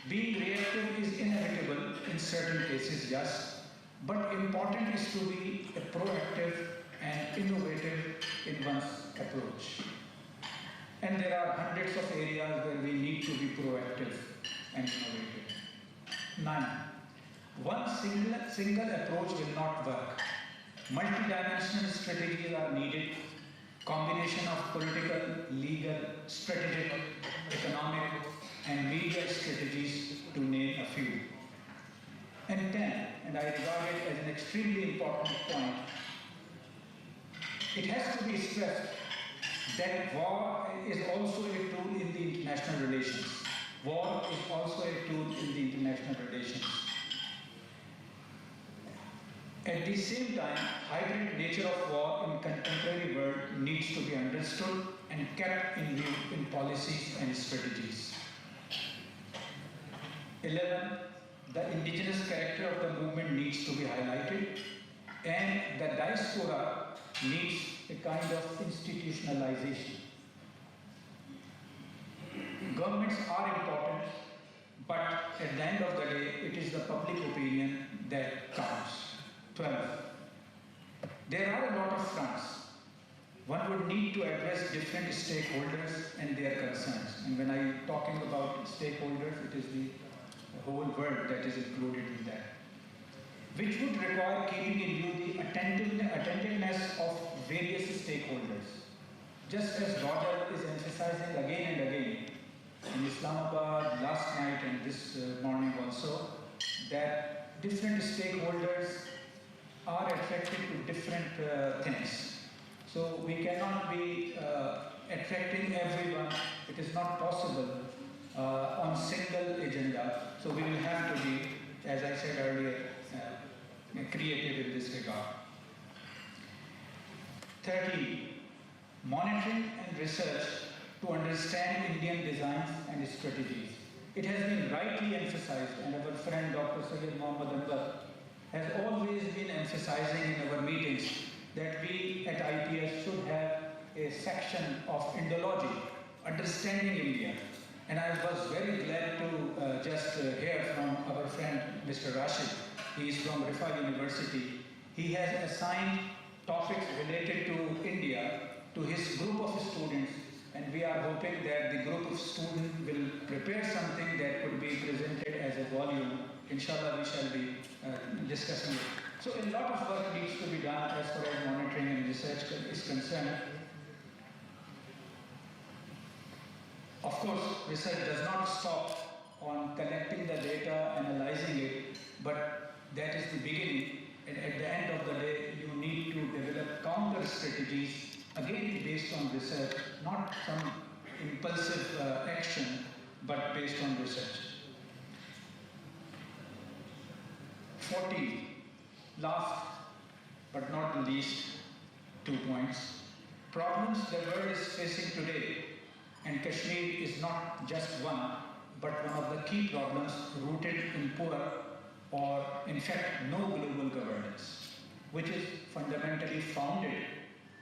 being reactive is inevitable in certain cases, yes, but important is to be a proactive and innovative in one's approach. And there are hundreds of areas where we need to be proactive and innovative. 9, one single approach will not work. Multidimensional strategies are needed, combination of political, legal, strategic, economic, and media strategies to name a few. And 10, and I regard it as an extremely important point, it has to be stressed that war is also a tool in the international relations. War is also a tool in the international relations. At the same time, hybrid nature of war in contemporary world needs to be understood and kept in view in policies and strategies. 11, the indigenous character of the movement needs to be highlighted, and the diaspora needs a kind of institutionalization. Governments are important, but at the end of the day, it is the public opinion that counts. 12. There are a lot of fronts. One would need to address different stakeholders and their concerns. And when I'm talking about stakeholders, it is the whole world that is included in that, which would require keeping in view the attentiveness of various stakeholders. Just as Roger is emphasizing again and again in Islamabad last night and this morning also, that different stakeholders are attracted to different things. So we cannot be attracting everyone. It is not possible on single agenda. So we will have to be, as I said earlier, creative in this regard. 13. Monitoring and research to understand Indian designs and strategies. It has been rightly emphasized, and our friend Dr. Syed Anwar has always been emphasizing in our meetings that we at IPS should have a section of Indology, understanding India. And I was very glad to just hear from our friend Mr. Rashid. He is from Rifa University. He has assigned topics related to India to his group of students, and we are hoping that the group of students will prepare something that could be presented as a volume. Inshallah, we shall be discussing it. So a lot of work needs to be done as far as monitoring and research is concerned. Of course, research does not stop on collecting the data, analyzing it, but that is the beginning. And at the end of the day, you need to develop counter strategies, again based on research, not some impulsive action, but based on research. 14. Last but not the least, 2 points. Problems the world is facing today, and Kashmir is not just one, but one of the key problems rooted in poor or in fact no global governance, which is fundamentally founded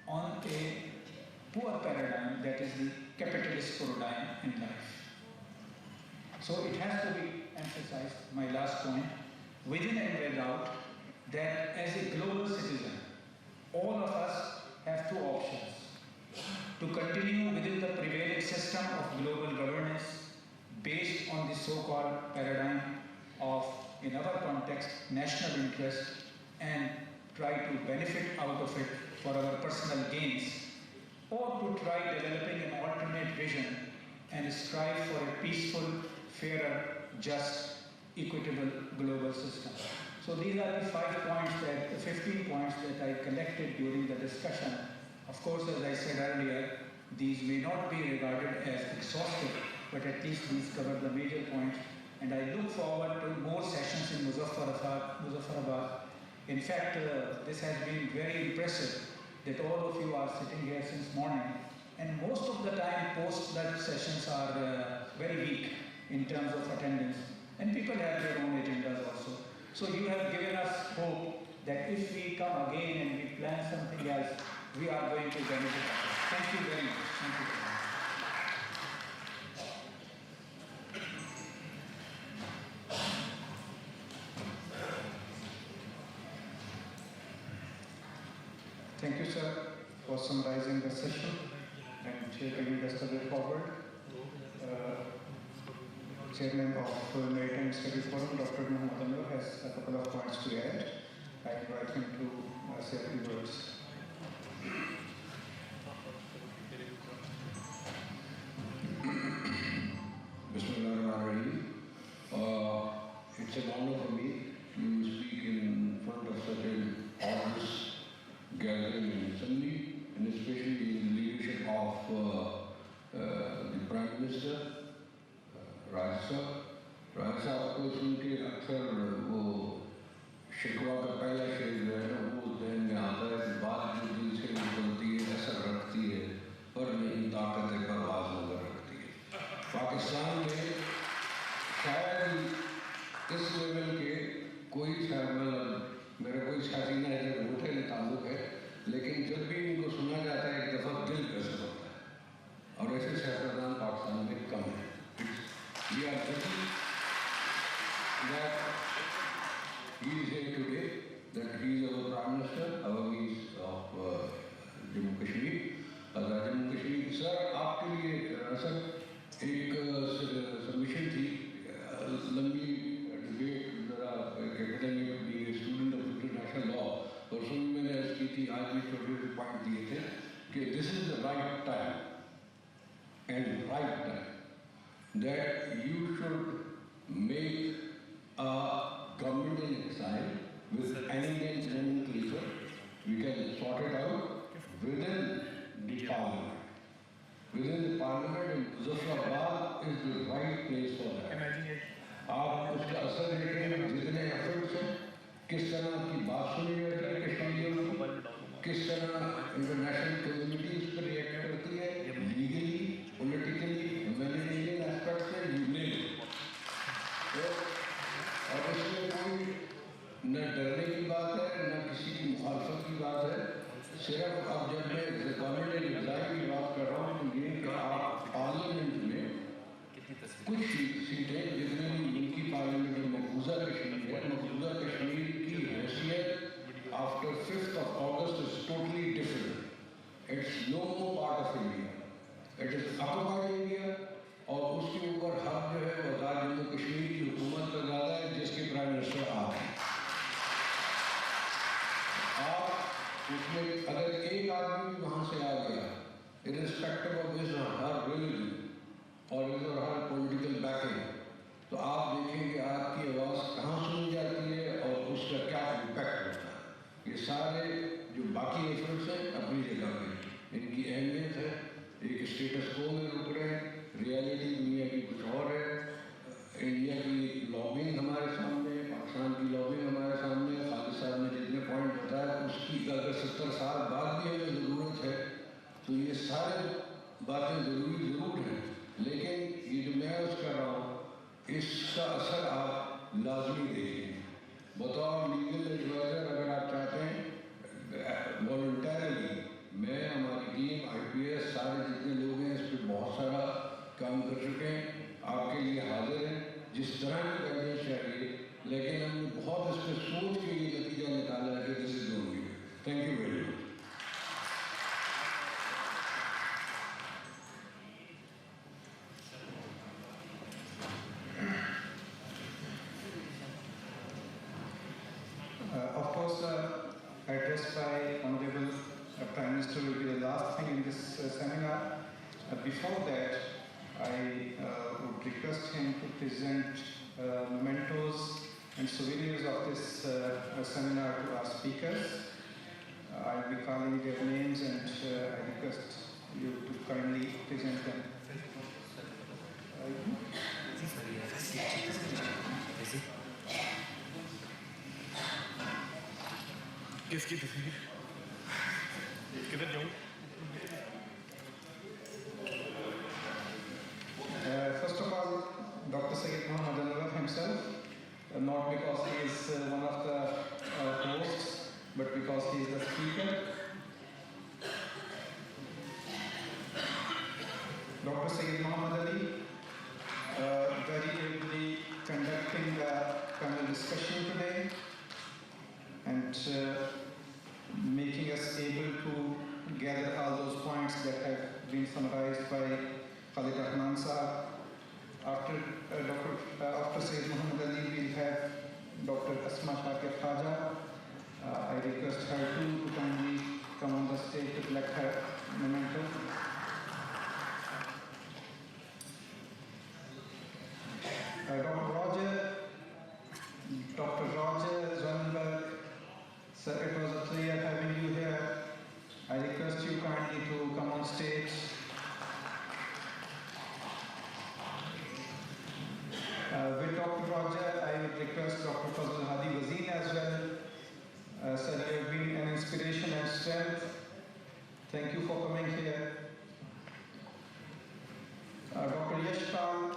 on a poor paradigm, that is the capitalist paradigm in life. So it has to be emphasized, my last point, within and without, that as a global citizen, all of us have 2 options: to continue within the prevailing system of global governance based on the so-called paradigm of, in our context, national interest, and try to benefit out of it for our personal gains, or to try developing an alternate vision and strive for a peaceful, fairer, just, equitable global system. So these are the 15 points that I collected during the discussion. Of course, as I said earlier, these may not be regarded as exhaustive, but at least these cover the major points. And I look forward to more sessions in Muzaffarabad. In fact, this has been very impressive that all of you are sitting here since morning. And most of the time, post-lunch sessions are very weak in terms of attendance. And people have their own agendas also. So you have given us hope that if we come again and we plan something else, we are going to benefit. Thank you very much. Thank you very much. Thank you, sir, for summarizing the session and taking us the way forward. Chairman of Maritime Studies Forum, Dr. Syed Anwar, has a couple of points to add. I invite him to say a few words. Bismillahirrahmanirrahim. It's an honor for me to speak in front of such an august gathering and assembly, and especially in the leadership of the Prime Minister, Raj Sahab को सुन के अक्सर वो शिकवा का पहला शेर जो है ना वो ध्यान में आता है कि बात जो दिल से निकलती है असर रखती है पर नहीं ताकत परवाज नजर रखती है। पाकिस्तान में शायद इस लेवल के कोई मेरा कोई साथी ना है जो वोटे में ताल्लुक है, लेकिन जब भी इनको सुना जाता है एक दफ़ा दिल कसर होता है और ऐसे सियासतदान पाकिस्तान में कम है। We are lucky that he is here today, that he is our Prime Minister, our Minister of Jammu Kashmir. Jammu Kashmir, sir, आपके लिए सर एक सबमिशन थी, लंबी debate academic being a student of international law, परसों भी मैंने ऐसी की थी, आज भी छोटे पॉइंट दिए थे कि this is the right time and right time that you should make a government exile with elegant nomenclature. We can sort it out within the parliament. Within the parliament, and Muzaffarabad is the right place for that. आप उसका असर देखें जितने efforts हैं, किस तरह की बात सुनी जाती है कश्मीरियों की, किस तरह इंटरनेशनल कम्युनिटीज पर रिएक्ट करती है, लीगली, पॉलिटिकली, ह्यूमैनिटेरियन एस्पेक्ट से यूनिक। और इसमें कोई न डरने की बात है न किसी की मुखालफत की बात है, सिर्फ अब जब मैं गवर्नमेंट एग्जाम की बात कर रहा हूँ तो ये कि आप पार्लियामेंट में कुछ सीटें जितने भी उनकी पार्लियामेंट में मकबूजा कश्मीर है, मकबूजा कश्मीर की हैसियत after 5th of August is totally different. It's no more part of India. It is occupied India और उसके ऊपर हक जो है वो जम्मू कश्मीर की हुकूमत का ज़्यादा है जिसके प्राइम मिनिस्टर आप हैं। आप उसमें अगर एक आदमी भी वहाँ से आ गया irrespective of his or her religion और his or her political backing, तो आप देखेंगे आपकी आवाज़ कहाँ सुनी जाती है और उसका क्या इम्पैक्ट होता है। ये सारे जो बाकी एफर्ट्स हैं अपनी जगह पे इनकी अहमियत है, एक स्टेटस को में रुक रहे हैं, रियलिटी दुनिया की कुछ और है। इंडिया की लॉबिंग हमारे सामने है, पाकिस्तान की लॉबिंग हमारे सामने है। खालिद साहब ने जितने पॉइंट बताया उसकी अगर 70 साल बाद भी हमें ज़रूरत है तो ये सारे बातें ज़रूर हैं, लेकिन ये जो मैं उसका कर रहा हूँ इसका असर आप लाजमी देखेंगे। बतौर लीगल एडवाइज़र अगर आप चाहते हैं वॉलंटरली, मैं हमारी टीम IPS सारे जितने लोग हैं इस पर बहुत सारा काम कर चुके हैं, आपके लिए हाजिर हैं जिस तरह की गाइडेंस चाहिए, लेकिन हमने बहुत इस पर सोच के ये नतीजा निकाला है कि this is only. Thank you very much. Of course, address by Honorable Prime Minister will be the last thing in this seminar. Before that, I would request him to present mementos and souvenirs of this seminar to our speakers. I'll be calling their names and I request you to kindly present them. First of all, Dr. Syed Anwar himself, not because he is one of the hosts, but because he is the speaker. Dr. Syed Muhammad Ali, very ably conducting the panel discussion today and making us able to gather all those points that have been summarized by Khalid Rahman sahab. After Syed Muhammad Ali, we'll have Dr. Asma Shakir Khaja. I request her to kindly come on the stage to collect her memento. Dr. Roger Zwanenbarg, sir, it was a pleasure having you here. I request you kindly to come on stage. With Dr. Roger, I would request Dr. Fazl Hadi Wazeen as well. Sir, you have been an inspiration and strength. Thank you for coming here. Dr. Yashpal.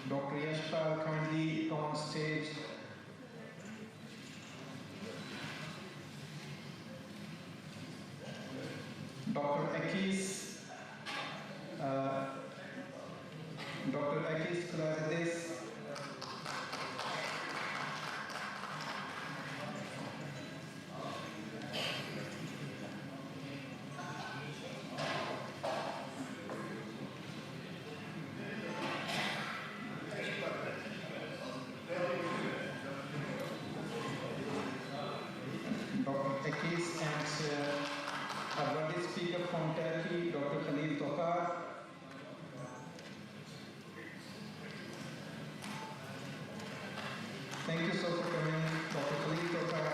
Dr. Yashpal, kindly come on stage. Dr. Akis Kalaitzidis. Dr. Akis and our buddy speaker from Turkey, Dr. Halil Toker. Thank you so for coming, Dr. Khalid Toker.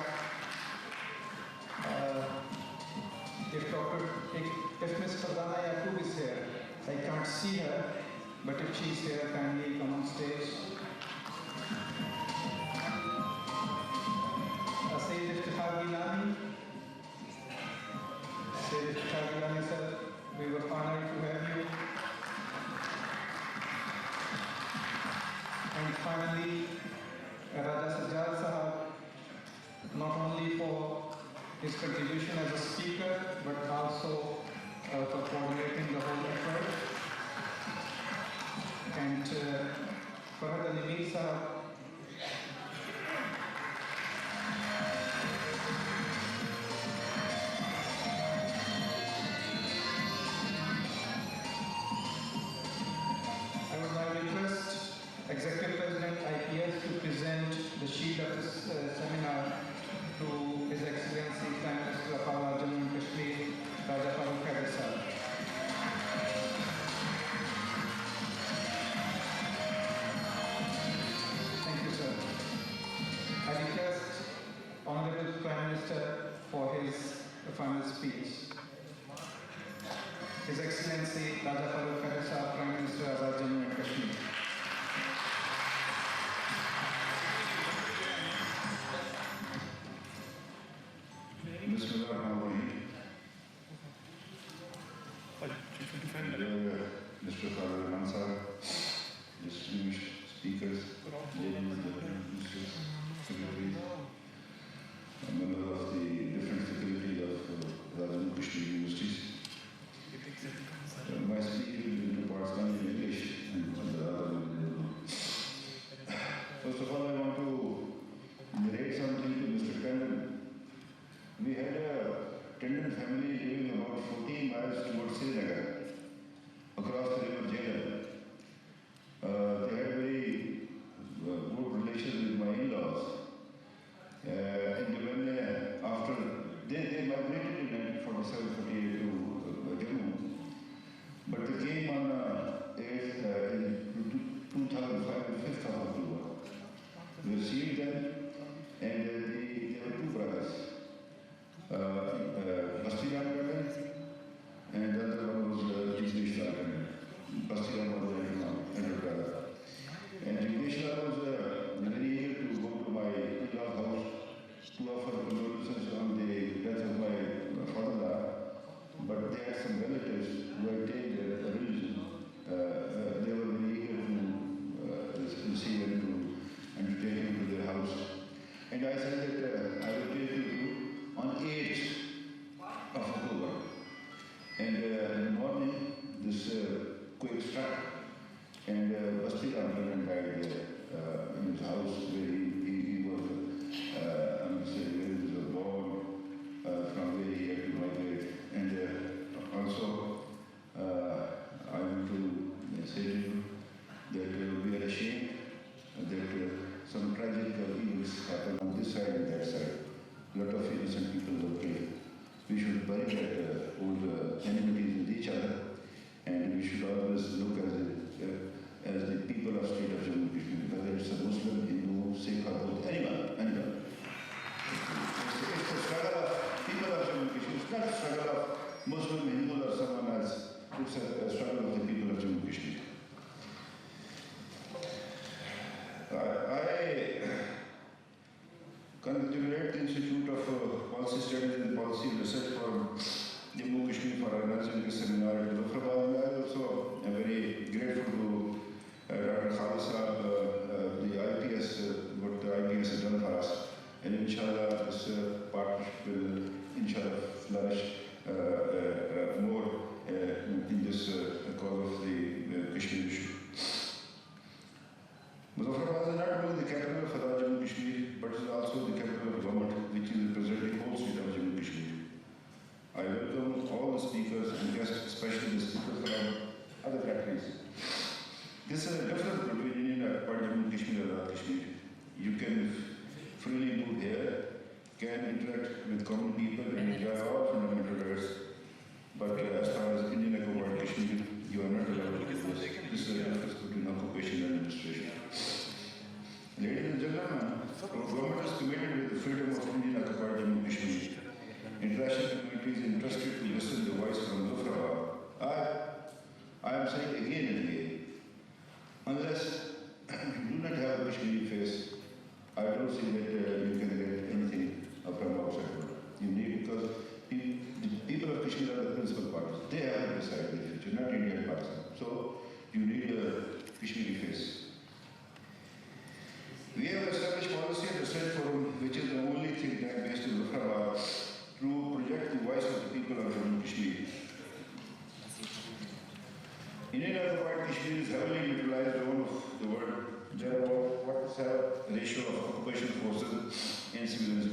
If Ms. Farzana Yaqoob is here, I can't see her, but if she's here, kindly come on stage. Syed Iftikhar Gilani. Syed Iftikhar Gilani, sir, we were honored to have you. And finally, Raja Sajjad Sahab, not only for his contribution as a speaker, but also for coordinating the whole effort. And Farooq Ali Sahab, I would now request Executive President IPS to present the sheet of this seminar to His Excellency Prime Minister of our Jammu and Kashmir, Raja Farooq sir. Thank you, sir. I request Honorable Prime Minister for his final speech. His Excellency Raja Farooq sir, Prime Minister of our Jammu and Kashmir. Mr. Khalid Rahman sir, distinguished speakers, ladies and gentlemen, secretaries, members of the different faculties of Jammu Kashmir universities. My speech will be in two parts, one in English and the other in First of all, I want to narrate something to Mr. Tandon. We had a Tandon family living about 14 miles towards Srinagar, across the river Jhelum. They had very good relations with my in-laws. condolences on the death of my father, but they had some relatives who had taken their religion. They were very eager to receive him and to take him to their house. And I said that I will take you on 8th of October. And in the morning, this quake struck, and Basti Ramlan died there in his house where he was, where he was born, from where he had to migrate. And also, I want to say to you that we are ashamed that some tragic events happen on this side and that side. A lot of innocent people were killed. We should bury that old enmities with each other, and we should always look as the people of state of Jammu and Kashmir, whether it's a Muslim, Hindu, Sikh, or Buddhist, anyone. It's the struggle of people of Jammu and Kashmir. It's not a struggle of Muslim, Hindu, or someone else. It's a struggle of the people of Jammu and Kashmir. I congratulate the Institute of Policy Studies and Policy Research Forum Jammu and Kashmir for organizing this seminar at Muzaffarabad. I also am very grateful to Dr. Khalid, the IPS, what the IPS has done for us. And inshallah, this partnership will inshallah flourish more in this cause of the Kashmir issue. Muzaffarabad is not only the capital of Jammu and Kashmir, but it is also the capital of government, which is representing the whole state of Jammu and Kashmir. I welcome all the speakers and guests, especially the speakers from other countries. This is a difference between Indian occupied Jammu and Kashmir and Azad Kashmir. You can freely move here, can interact with common people and enjoy all fundamental rights. But as far as Indian occupied Kashmir, you are not allowed to do this. This is a difference between occupation and administration. Ladies and gentlemen, our government is committed with the freedom of Indian occupied Jammu and Kashmir. International community is interested to listen to the voice from Muzaffarabad. I am saying again and again, unless you do not have a Kashmiri face, I don't see that you can get anything from outside world. You need, because the people of Kashmir are the principal parties. They have to decide the future, not India and Pakistan. So you need a Kashmiri face. We have established Policy Research Forum, which is the only think tank based in Muzaffarabad, to project the voice of the people of Jammu and Kashmir. Indian occupied Kashmir is heavily utilized all over the world. There are about 47 ratio of occupation forces and civilians.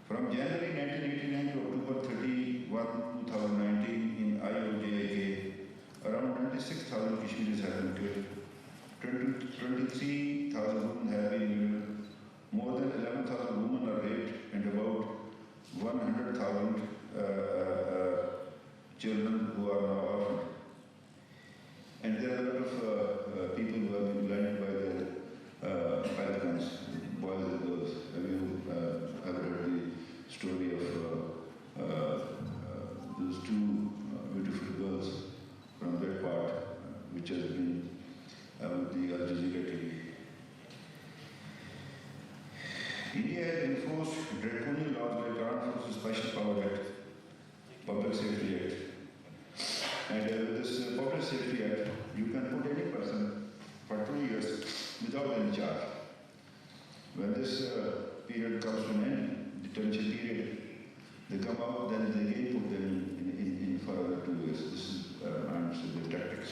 From January 1989 to October 31, 2019 in IOJK, around 96,000 Kashmiris have been killed. 23,000 women have been injured. More than 11,000 women are raped, and about 100,000 children who are now orphaned. And there are a lot of people who have been blinded by the guns, boys and girls. Have you ever heard the story of those two beautiful girls from that part, which has been with the Al Jazeera TV? India has enforced draconian laws like Armed Forces Special Power Act, Public Safety Act. And with this Public Safety Act, you can put any person for 2 years without any charge. When this period comes to an end, detention period, they come out, then they again put them in for another 2 years. This is the tactics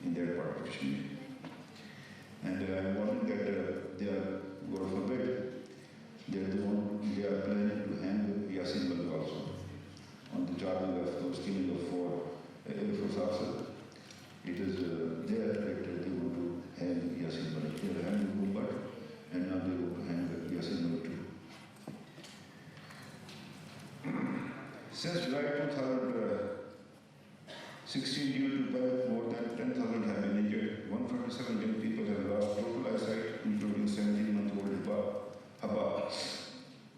in that part of Kashmir. And I'm wondering that they are going to forbid. They are planning to hang Yashpal Amarchand also on the charge of those killing of 4 Air Force officers. It is there that they want to hang Yashpal Amarchand. They are hanging Mumbai, and now they want to hang Yashpal Amarchand too. Since July 2016, due to death, more than 10,000 have been injured. 147 young people have lost total eyesight, including 17-month-old Haba.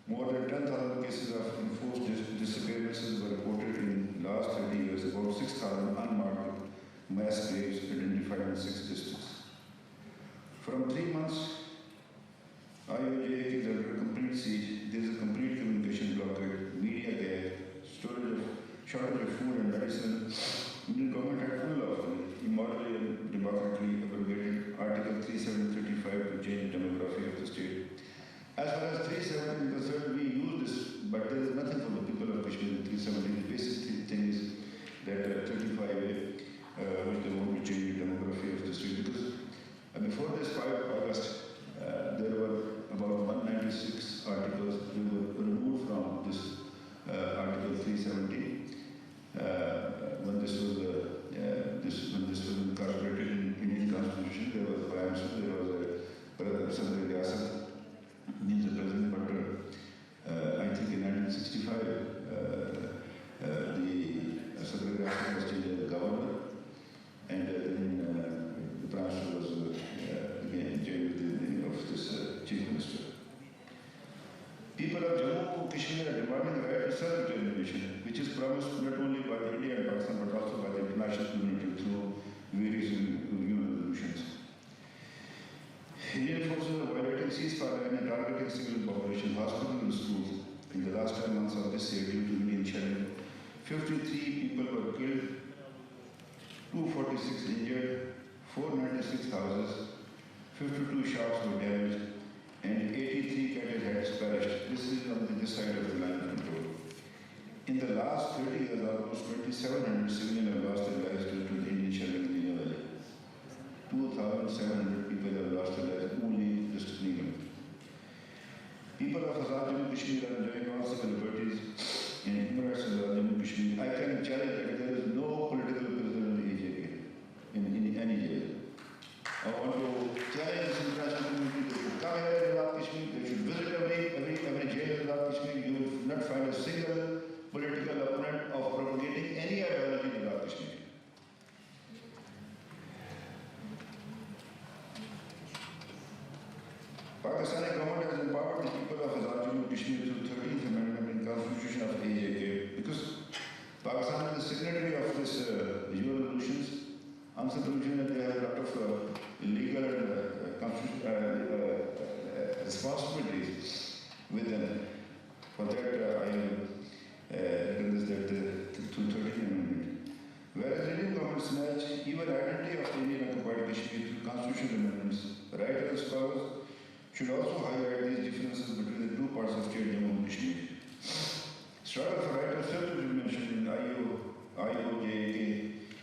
More than 10,000 cases of enforced disappearances were reported in the last 30 years. About 6,000 unmarked mass graves identified in 6 districts. From 3 months, IOJK is under complete siege. There is a complete communication shortage of food and medicine, Indian government had full of immorally and democratically abrogated Article 3735 to change demography of the state. As far as 370 is concerned, we use this, but there is nothing for the people of Kashmir in 370. The basic thing is that 35A, which they want to change the demography of the state. Because before this 5 August, there were about 196 articles that were removed from this Article 370. When this was incorporated in Indian Constitution, there was Prime Minister, there was a Sadr Riyasat, means the President, but I think in 1965, the Sadr Riyasat was changed as the Governor, and then the Prime Minister was again changed with the name of this Chief Minister. People of Jammu and Kashmir are demanding the right to self-determination, which is promised not only by India and Pakistan but also by the international community through various UN resolutions. Indian forces are violating ceasefire and targeting civilian population, hospitals and schools. In the last 10 months of this year, due to Indian shelling, 53 people were killed, 246 injured, 496 houses, 52 shops were damaged, and 83 cattle heads perished. This is on this side of the line of control. In the last 30 years, almost 2,700 civilians have lost their lives due to the Indian shelling in the Nina Valley. 2,700 people have lost their lives only just in England. People of Azad Jammu Kashmir are enjoying all civil liberties and human rights in Azad Jammu Kashmir. I can challenge that there is no political prisoner in the AJK, in any jail. I want to challenge this international community to come here in Azad Kashmir. They should visit every jail in Azad Kashmir. You will not find a single political opponent of propagating any ideology in Azad Kashmir. Pakistani government has empowered the people of Azad Jammu Kashmir through 13th Amendment in Constitution of AJK. Because Pakistan is the signatory of this UN resolutions, and they have a lot of legal and responsibilities with them. For that, I recognize that through 13th Amendment. Whereas the Indian government snatched even identity of the Indian occupied Kashmir through constitutional amendments, writers, scholars should also highlight these differences between the two parts of state Jammu and Kashmir. Struggle for right of self-determination in IOJK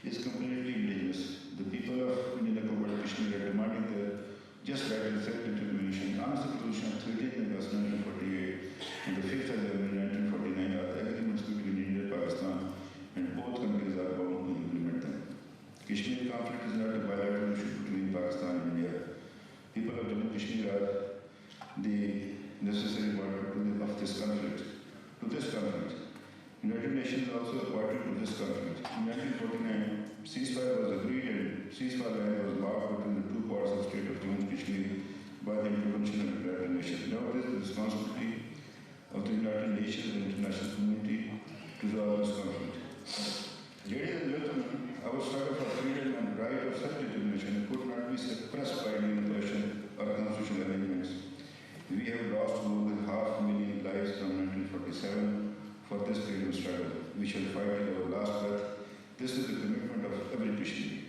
is completely indigenous. The people of Indian occupied Kashmir are demanding the just right of self-determination. Under the Resolution of 13th August 1948 and the 5th of January 1949 are the agreements between India and Pakistan, and both countries are bound to implement them. Kashmir conflict is not a bilateral issue between Pakistan and India. People of Jammu and Kashmir are the necessary party of this conflict. United Nations also a party to this conflict. In 1949, ceasefire was agreed and ceasefire line was marked between the two parts of the state of Jammu and Kashmir by the intervention of the United Nations. Now it is the responsibility of the United Nations and international community to resolve this conflict. Ladies and gentlemen, our struggle for freedom and right of self-determination could not be suppressed by any oppression or constitutional arrangements. We have lost more than 500,000 lives from 1947 for this freedom struggle. We shall fight till our last breath. This is the commitment of every Kashmiri.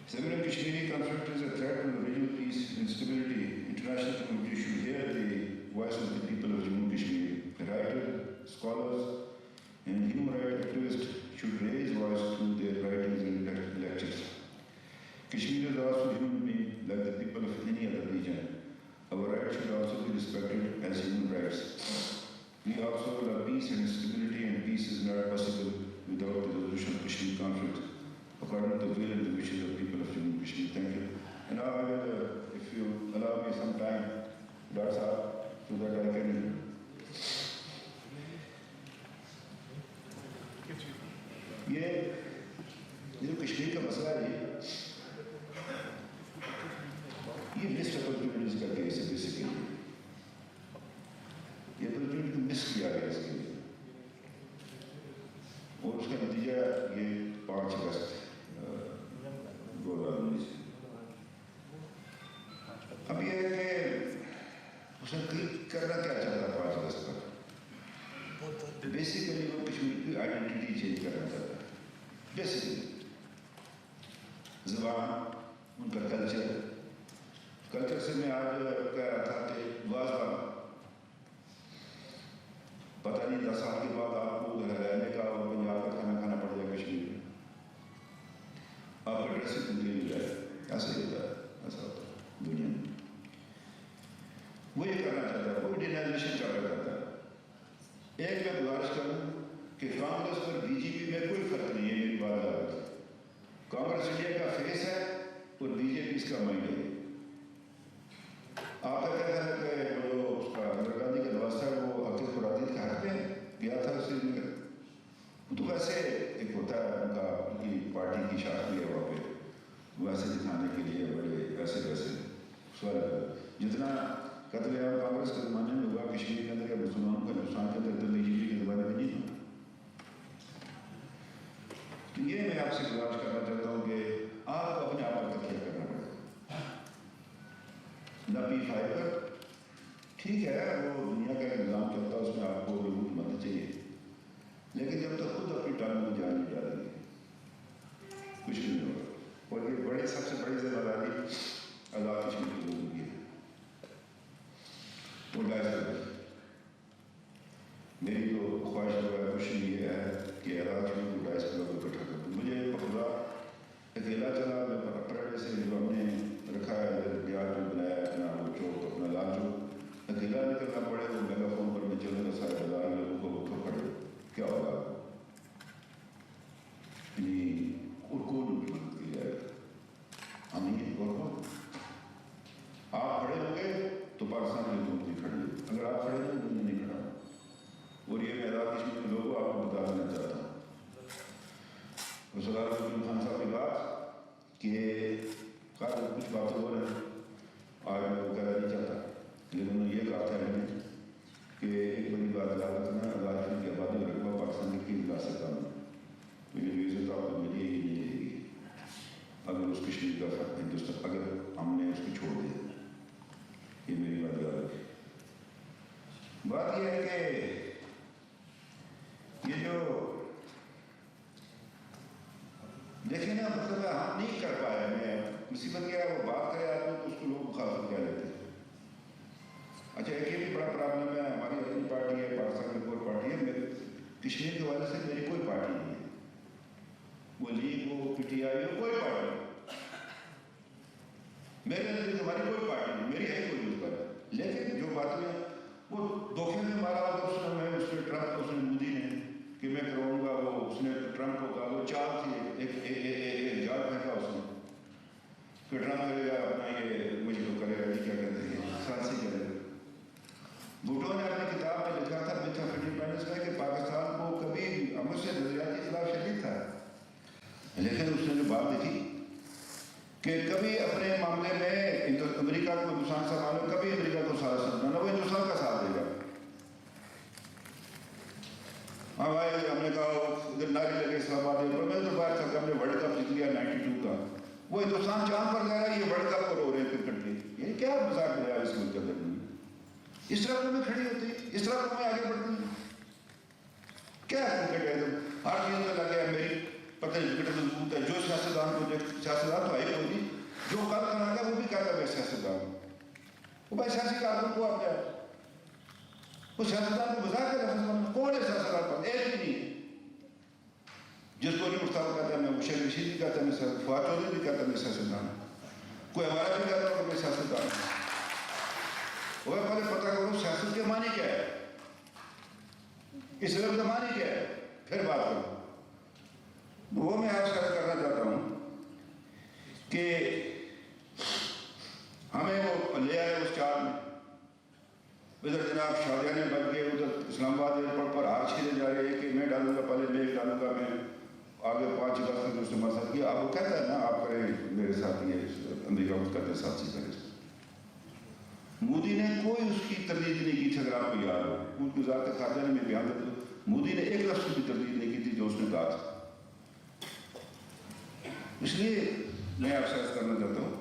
Similar Kashmiri conflict is a threat to the regional peace and stability. International community should hear the voice of the people of Jammu and Kashmir. Writers, scholars, and human rights activists should raise voice through their writings and lectures. Kashmir is also human being like the people of any other region. Our rights should also be respected as human rights. We also love peace and stability, and peace is not possible without the resolution of Kashmir conflict, according to the will and the wishes of people of Jammu and Kashmir. Thank you. And now I will, if you allow me some time, Dr. Saab, so that I can. ये जो कश्मीर का मसला है ये missed opportunities का case है basically ये opportunity miss किया गया इसके लिए और उसका नतीजा ये 5 अगस्त 2019 अब ये है कि उसने करना क्या चाहता 5 अगस्त पर بیسیکلی وہ کشمیر کی آئیڈینٹی چینج کرنا چاہتا ہے. بیسیکلی زبان, ان کا کلچر سے میں آج کہہ رہا تھا کہ واضح پتہ نہیں 10 سال کے بعد آپ کو رہنے کا اور پنجاب کا کھانا کھانا پڑ جائے کشمیر میں, آپ کا ڈریسنگ پوری ہو جائے. ایسا ہی ہوتا ہے, ایسا ہوتا ہے دنیا میں. وہ یہ کرنا چاہتا ہے, وہ ڈینائزیشن چاہتا ہے. ایک میں گزارش کروں کہ کانگریس اور بی جے پی میں کوئی فرق نہیں ہے. میری بات یاد ہے, کانگریس انڈیا کا فیس ہے اور بی جے پی اس کا مائنڈ ہے. آپ کا کہنا ہے کہ جو اس کا اندرا گاندھی کا دوست ہے وہ عقیل قرادید کا حق میں گیا تھا اس لیے تو ویسے ایک ہوتا ہے ان کا ان کی پارٹی کی شاخ بھی ہے وہاں پہ, ویسے دکھانے کے لیے بڑے ویسے سوال جتنا قتل عام کانگریس کے زمانے میں ہوا کشمیر کے اندر یا مسلمانوں کا ہندوستان کے اندر بی جے پی کے زمانے میں نہیں ہوا. تو یہ میں آپ سے گزارش کرنا چاہتا ہوں کہ آپ کو اپنے آپ پر تکیہ کرنا پڑے گا. نہ P5 پر ٹھیک ہے وہ دنیا کا نظام چلتا ہے, اس میں آپ کو ضرور مدد چاہیے, لیکن جب تک خود اپنی ٹانگ میں جان نہیں ڈالیں گے کچھ نہیں ہوگا. اور یہ بڑے سب سے بڑی ذمہ داری آزاد کشمیر کی لوگوں کی ہے. اور میری تو خواہش ہے, کوشش یہ ہے کہ آزاد کشمیر کو 2.5 کلو کو اکٹھا کر دوں. مجھے پکڑا اکیلا چلا میں پرانے سے جو ہم نے رکھا ہے بیاج جو بنایا ہے اپنا وہ چوک اپنا لال چوک, اکیلا نکلنا پڑے تو میگا فون پر میں چلوں گا سارے بازار لوگوں کو اٹھو پڑے کیا ہوگا اور کون کی مدد کی جائے گا. ہم نہیں اور کون, آپ کھڑے ہوں گے تو پاکستان کی حکومت بھی کھڑی ہے, اگر آپ کھڑے ہوں تو میں نہیں کھڑا. اور یہ میں آزاد کشمیر کے لوگوں کو آپ کو بتا دینا چاہتا ہوں. سردار خان صاحب کی بات کہ کچھ باتیں ہو رہے ہیں آج میں وہ کہنا نہیں چاہتا, لیکن انہوں نے یہ کہا تھا میں کہ ایک بڑی بات یاد رکھنا, آزاد کشمیر کی آبادی میں رقبہ پاکستان کی لا سکتا ہوں, تو یہ جو عزت آپ کو ملی ہی نہیں رہے گی اگر اس کشمیر کا فرق ہندوستان اگر ہم نے اس کو چھوڑ دیا. یہ میری بات یاد رکھے. بات یہ ہے کہ یہ جو دیکھیں نا مطلب ہم نہیں کر پائے, میں مصیبت کیا ہے وہ بات کرے آدمی تو اس کو لوگ مخالف کہہ لیتے ہیں. اچھا ایک یہ بھی بڑا پرابلم ہے, ہماری اپنی پارٹی ہے, پاکستان میں کوئی پارٹی ہے, کشمیر کے والے سے میری کوئی پارٹی نہیں ہے, وہ league who P T I ہو کوئی پارٹی نہیں, میرے نظر ہماری کوئی پارٹی نہیں, میری ہے کوئی اس پر. لیکن جو باتیں وہ دھوکے میں مارا ہوگا اس نے, میں اس نے ٹرمپ اس نے مودی نے کہ میں کراؤں گا, وہ اس نے ٹرمپ کو کہا وہ چال تھی ایک جال پھینکا اس نے کہ ٹرمپ کرے گا اپنا یہ مجھے تو کرے گا نہیں کیا کہتے ہیں سانسی کرے گا. بھٹو نے اپنی کتاب میں لکھا تھا بچ آف انڈیپینڈنس میں کہ پاکستان کو کبھی امر سے نظریاتی اختلاف شدید تھا, لیکن اس نے جو بات دیکھی کہ کبھی اپنے معاملے میں امریکہ کو ہندوستان سے معلوم, کبھی امریکہ کو ساتھ سمجھنا نہ, وہ ہندوستان کا ساتھ دے گا. ہم آئے ہم نے کہا ادھر نعرے لگے اسلام آباد پر, میں تو بات تھا ہم نے ورلڈ کپ جیت لیا 92 کا, وہ ہندوستان چاند پر جا رہا ہے, یہ ورلڈ کپ کو رو رہے ہیں کرکٹ کے. یہ کیا مذاق لیا اس ملک کے اندر نہیں, اس طرح میں کھڑی ہوتی ہے, اس طرح میں آگے بڑھتی ہیں. کیا کرکٹ ہے تم ہر چیز میں لگے, میری پتہ نہیں کرکٹ مضبوط ہے, جو سیاستدان کو سیاستدان تو آئی کوئی نہیں, جو کل کرنا ہے وہ بھی کہتا ہے سیاستدان, وہ بھائی سیاسی کارکن کو آپ کیا وہ سیاستدان کو مذاق ہے لفظ کون ہے سیاستدان پر, ایک بھی نہیں ہے. جس کو نہیں مختار کہتا ہے میں مشیر رشید بھی کہتا ہے میں فواد چودھری بھی کہتا ہے میں سیاستدان, کوئی ہمارا بھی کہتا ہے کہ میں سیاستدان. وہ پہلے پتہ کرو سیاست کے معنی کیا ہے, اس لفظ کا معنی کیا ہے, پھر بات کرو. وہ میں آپ سے کرنا چاہتا ہوں کہ ہمیں وہ لے آئے اس چال میں, ادھر جناب شادیانے بن کے ادھر اسلام آباد ایئرپورٹ پر ہار چھیلے جا رہے ہیں کہ میں ڈالوں گا, پہلے میں ڈالوں گا, میں آگے 5 اگست میں اس نے مرسد کیا. آپ وہ کہتا ہے نا آپ کریں میرے ساتھ, یہ امریکہ کو کہتے ہیں ساتھ سی کریں. مودی نے کوئی اس کی تردید نہیں کی تھی, اگر آپ کو یاد ہو, ان کی وزارت خارجہ نے میں بیان دیتا ہوں, مودی نے ایک لفظ کی بھی تردید نہیں کی تھی جو اس نے کہا تھا. اس لیے میں آپ سے عرض کرنا چاہتا ہوں.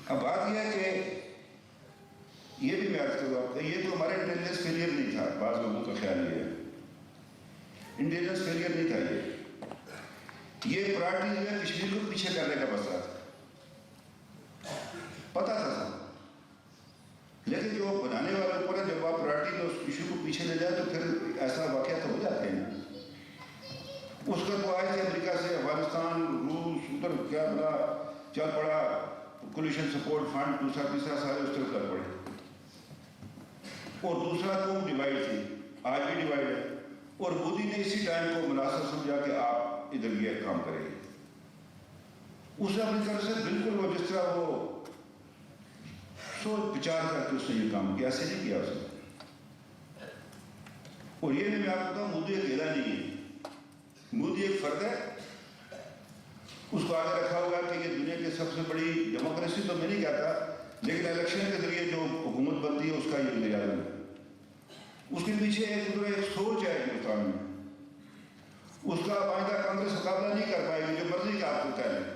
اب بات یہ ہے کہ یہ بھی میں عرض کروں گا, یہ تو ہمارے انٹیلیجنس فیلئر نہیں تھا, بعض لوگوں کا خیال یہ ہے انٹیلیجنس فیلئر نہیں تھا. یہ پرائرٹی جو ہے کشمیر کو پیچھے کرنے کا مسئلہ تھا, پتہ تھا سب. لیکن جو بنانے والے اوپر ہے, جب آپ پرائرٹی میں اس ایشو کو پیچھے لے جائیں تو پھر ایسا واقعہ تو ہو جاتے ہیں. اس کا تو آئے تھے امریکہ سے, افغانستان, روس, ادھر کیا بنا چل پڑا, کولیشن سپورٹ فنڈ, دوسرا تیسرا سارے اس طرف کر پڑے. اور دوسرا قوم ڈیوائڈ تھی, آج بھی ڈیوائڈ ہے. اور مودی نے اسی ٹائم کو مناسب سمجھا کہ آپ ادھر یہ کام کریں گے. اس نے اپنی طرف سے بالکل وہ جس طرح وہ سوچ بچار کر کے اس نے یہ کام کیا, ایسے نہیں کیا اس نے. اور یہ میں آپ کو بتاؤں, مودی اکیلا نہیں ہے, مودی ایک فرد ہے. اس کو آگے رکھا ہوا کہ یہ دنیا کی سب سے بڑی ڈیموکریسی تو میں نہیں کہتا, لیکن الیکشن کے ذریعے جو حکومت بنتی ہے اس کا یہ نظام ہے. اس کے پیچھے ایک سوچ ہے ہندوستان میں. اس کا آئندہ کانگریس مقابلہ نہیں کر پائے گی, جو مرضی کا آپ کو کہہ لیں.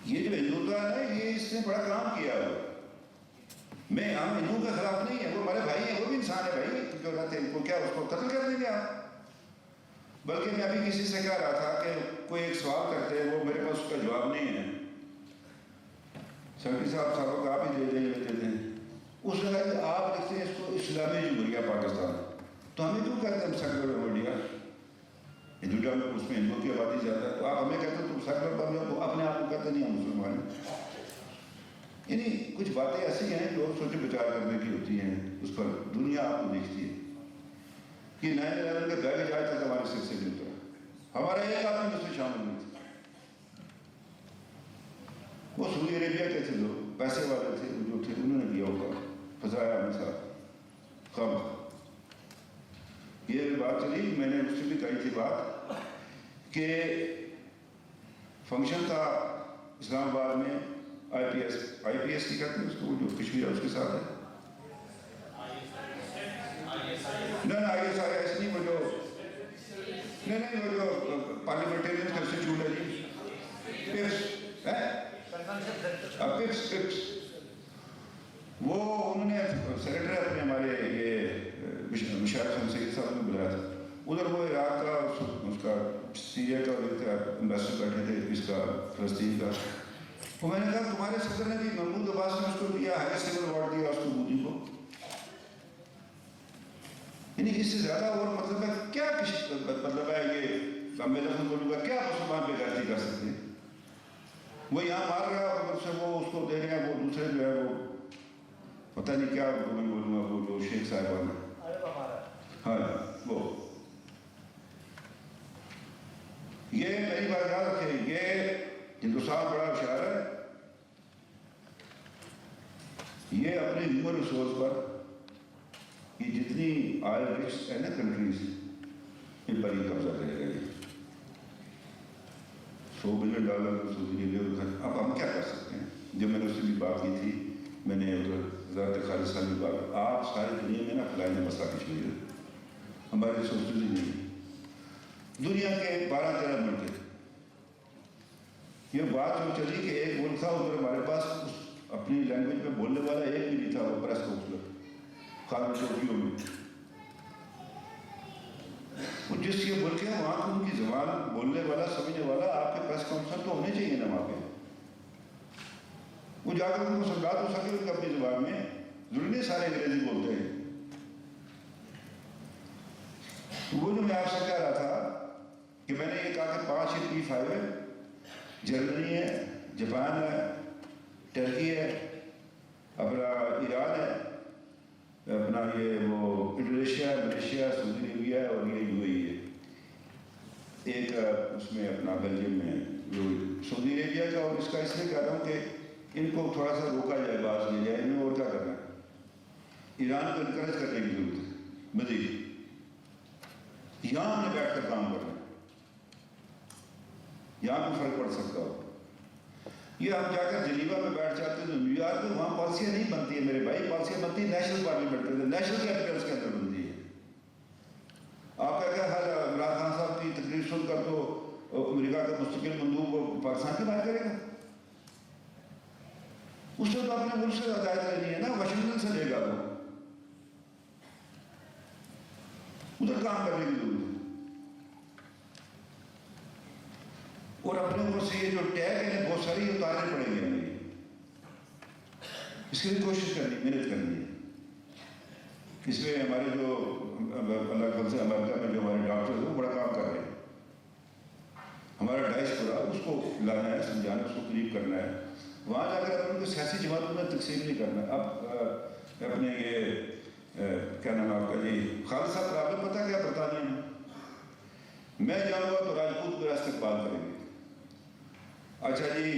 یہ جو ہندوتوا ہے یہ اس نے بڑا کام کیا ہے. میں ہم ہندوؤں کے خلاف نہیں ہے, وہ ہمارے بھائی ہیں, وہ بھی انسان ہے بھائی, جو رہتے ہیں کو کیا اس کو قتل کر دیں گے آپ. بلکہ میں ابھی کسی سے کہہ رہا تھا کہ کوئی ایک سوال کرتے ہیں, وہ میرے پاس اس کا جواب نہیں ہے. سیکرٹری صاحب صاحب آپ ہی دے دیں لیتے ہیں. اس نے کہا کہ آپ لکھتے ہیں اس کو اسلامی جمہوریہ پاکستان, تو ہمیں کیوں کہتے ہیں ہم سیکولر آف انڈیا؟ ہندوٹا میں اس میں ہندوؤں کی آبادی زیادہ ہے, تو آپ ہمیں کہتے ہیں تم سیکولر بن جاؤ, تو اپنے آپ کو کہتے نہیں ہم مسلمان ہیں. یعنی کچھ باتیں ایسی ہیں جو سوچ بچار کرنے کی ہوتی ہیں. اس پر دنیا آپ کو دیکھتی ہے کہ 9/11 کے بیگ آج تک ہمارے سر سے نہیں اترا. ہمارا ایک آدمی اس میں شامل نہیں تھا. وہ سعودی عربیہ کے تھے, لوگ پیسے والے تھے, جو تھے انہوں نے کیا ہوگا, فضایا ہمیشہ کم. یہ بات چلی, میں نے اس سے بھی کہی تھی بات کہ فنکشن تھا اسلام آباد میں IPS کی کہتے ہیں اس کو, جو کشمیر ہے اس کے ساتھ ہے. نہیں IS نہیں, وہ جو نہیں وہ جو پارلیمنٹرین انسٹیٹیوٹ ہے جی, PIPS. وہ انہوں نے سیکرٹری اپنے ہمارے یہ مشارف سید صاحب نے بلایا تھا. ادھر وہ عراق کا اس کا سیریا کا امبیسڈر بیٹھے تھے, اس کا فلسطین کا. تو میں نے کہا تمہارے صدر نے بھی محمود عباس نے اس کو دیا, ہائی سول ایوارڈ دیا اس کو, مودی کو. یعنی اس سے زیادہ اور مطلب ہے کیا, مطلب ہے یہ میں لفظ بولوں گا, کیا مسلمان بے غیرتی کر سکتے ہیں؟ وہ یہاں مار رہا ہے, اور سے وہ اس کو دے رہے ہیں, وہ دوسرے جو ہے وہ پتہ نہیں کیا میں بولوں گا, وہ جو شیخ صاحبان ہے, ہاں وہ. یہ میری بات یاد رکھیں, یہ ہندوستان بڑا ہوشیار ہے. یہ اپنے ہیومن ریسورس پر یہ جتنی آئل رچ ہے نا کنٹریز, ان پر ہی قبضہ کرے گا. $100 بلین سعودی عربیہ. اب ہم کیا کر سکتے ہیں؟ جب میں نے اس سے بھی بات کی تھی, میں نے وزارت خارجہ سے بھی بات, آپ ساری دنیا میں نا فلائیں مسئلہ کشمیر ہے, ہمارے ریسورسز ہی نہیں. دنیا کے 12-13 ملک ہیں. یہ بات جو چلی کہ ایک ملک تھا ادھر ہمارے پاس اپنی لینگویج میں بولنے والا ایک بھی نہیں تھا, وہ پریس کونسلر خاص ٹوکیو میں. جس کے ملک ہے وہاں ان کی زبان بولنے والا, سمجھنے والا آپ کے پریس کانفرنس تو ہونے چاہیے نا وہاں پہ. وہ جا کر ان کو سمجھا تو سکے ان کو اپنی زبان میں, ضروری نہیں سارے انگریزی بولتے ہیں. وہ جو میں آپ سے کہہ رہا تھا کہ میں نے یہ کہا کہ 5 P5 ہے, جرمنی ہے, جاپان ہے, ٹرکی ہے, اپنا ایران ہے, اپنا یہ وہ انڈونیشیا, ملیشیا, سعودی عربیہ اور یہ UAE ہے. ایک اس میں اپنا بیلجیم میں جو سعودی عربیہ کا, اور اس کا اس لیے کہہ رہا ہوں کہ ان کو تھوڑا سا روکا جائے, باز لیا جائے, ان میں اور کیا کرنا ہے. ایران کو انکریج کرنے کی ضرورت ہے مزید. یہاں ہم نے بیٹھ کر کام کرنا ہے, یہاں کو فرق پڑ سکتا ہو. یہ آپ جا کر جنیوا میں بیٹھ جاتے ہیں تو نیو یارک میں وہاں پالیسیاں نہیں بنتی ہیں میرے بھائی, پالیسیاں بنتی ہیں نیشنل پارلیمنٹ کے اندر, نیشنل کیپٹلس کے اندر بنتی ہے. آپ کا کیا حال ہے, عمران خان صاحب کی تقریر سن کر تو امریکہ کا مستقل مندوب کو پاکستان کی بات کرے گا؟ اس نے تو اپنے ملک سے ہدایت لینی ہے نا, واشنگٹن سے لے گا وہ. ادھر کام کرنے کی ضرورت ہے. اور اپنے اوپر سے یہ جو ٹیگ ہے بہت ساری اتارنے پڑیں گے ہمیں, اس کے لیے کوشش کرنی, محنت کرنی ہے. اس میں ہمارے جو اللہ کے فضل سے امریکہ میں جو ہمارے ڈاکٹر ہیں وہ بڑا کام کر رہے ہیں. ہمارا ڈائسپورا اس کو لانا ہے, سمجھانا, اس کو قریب کرنا ہے. وہاں جا کر اپنے کو سیاسی جماعتوں میں تقسیم نہیں کرنا. اب اپنے یہ کیا نام آپ کا جی خالد صاحب آپ کو پتہ کیا برطانیہ میں میں جاؤں گا تو راجپوت میرا استقبال کریں گے. اچھا جی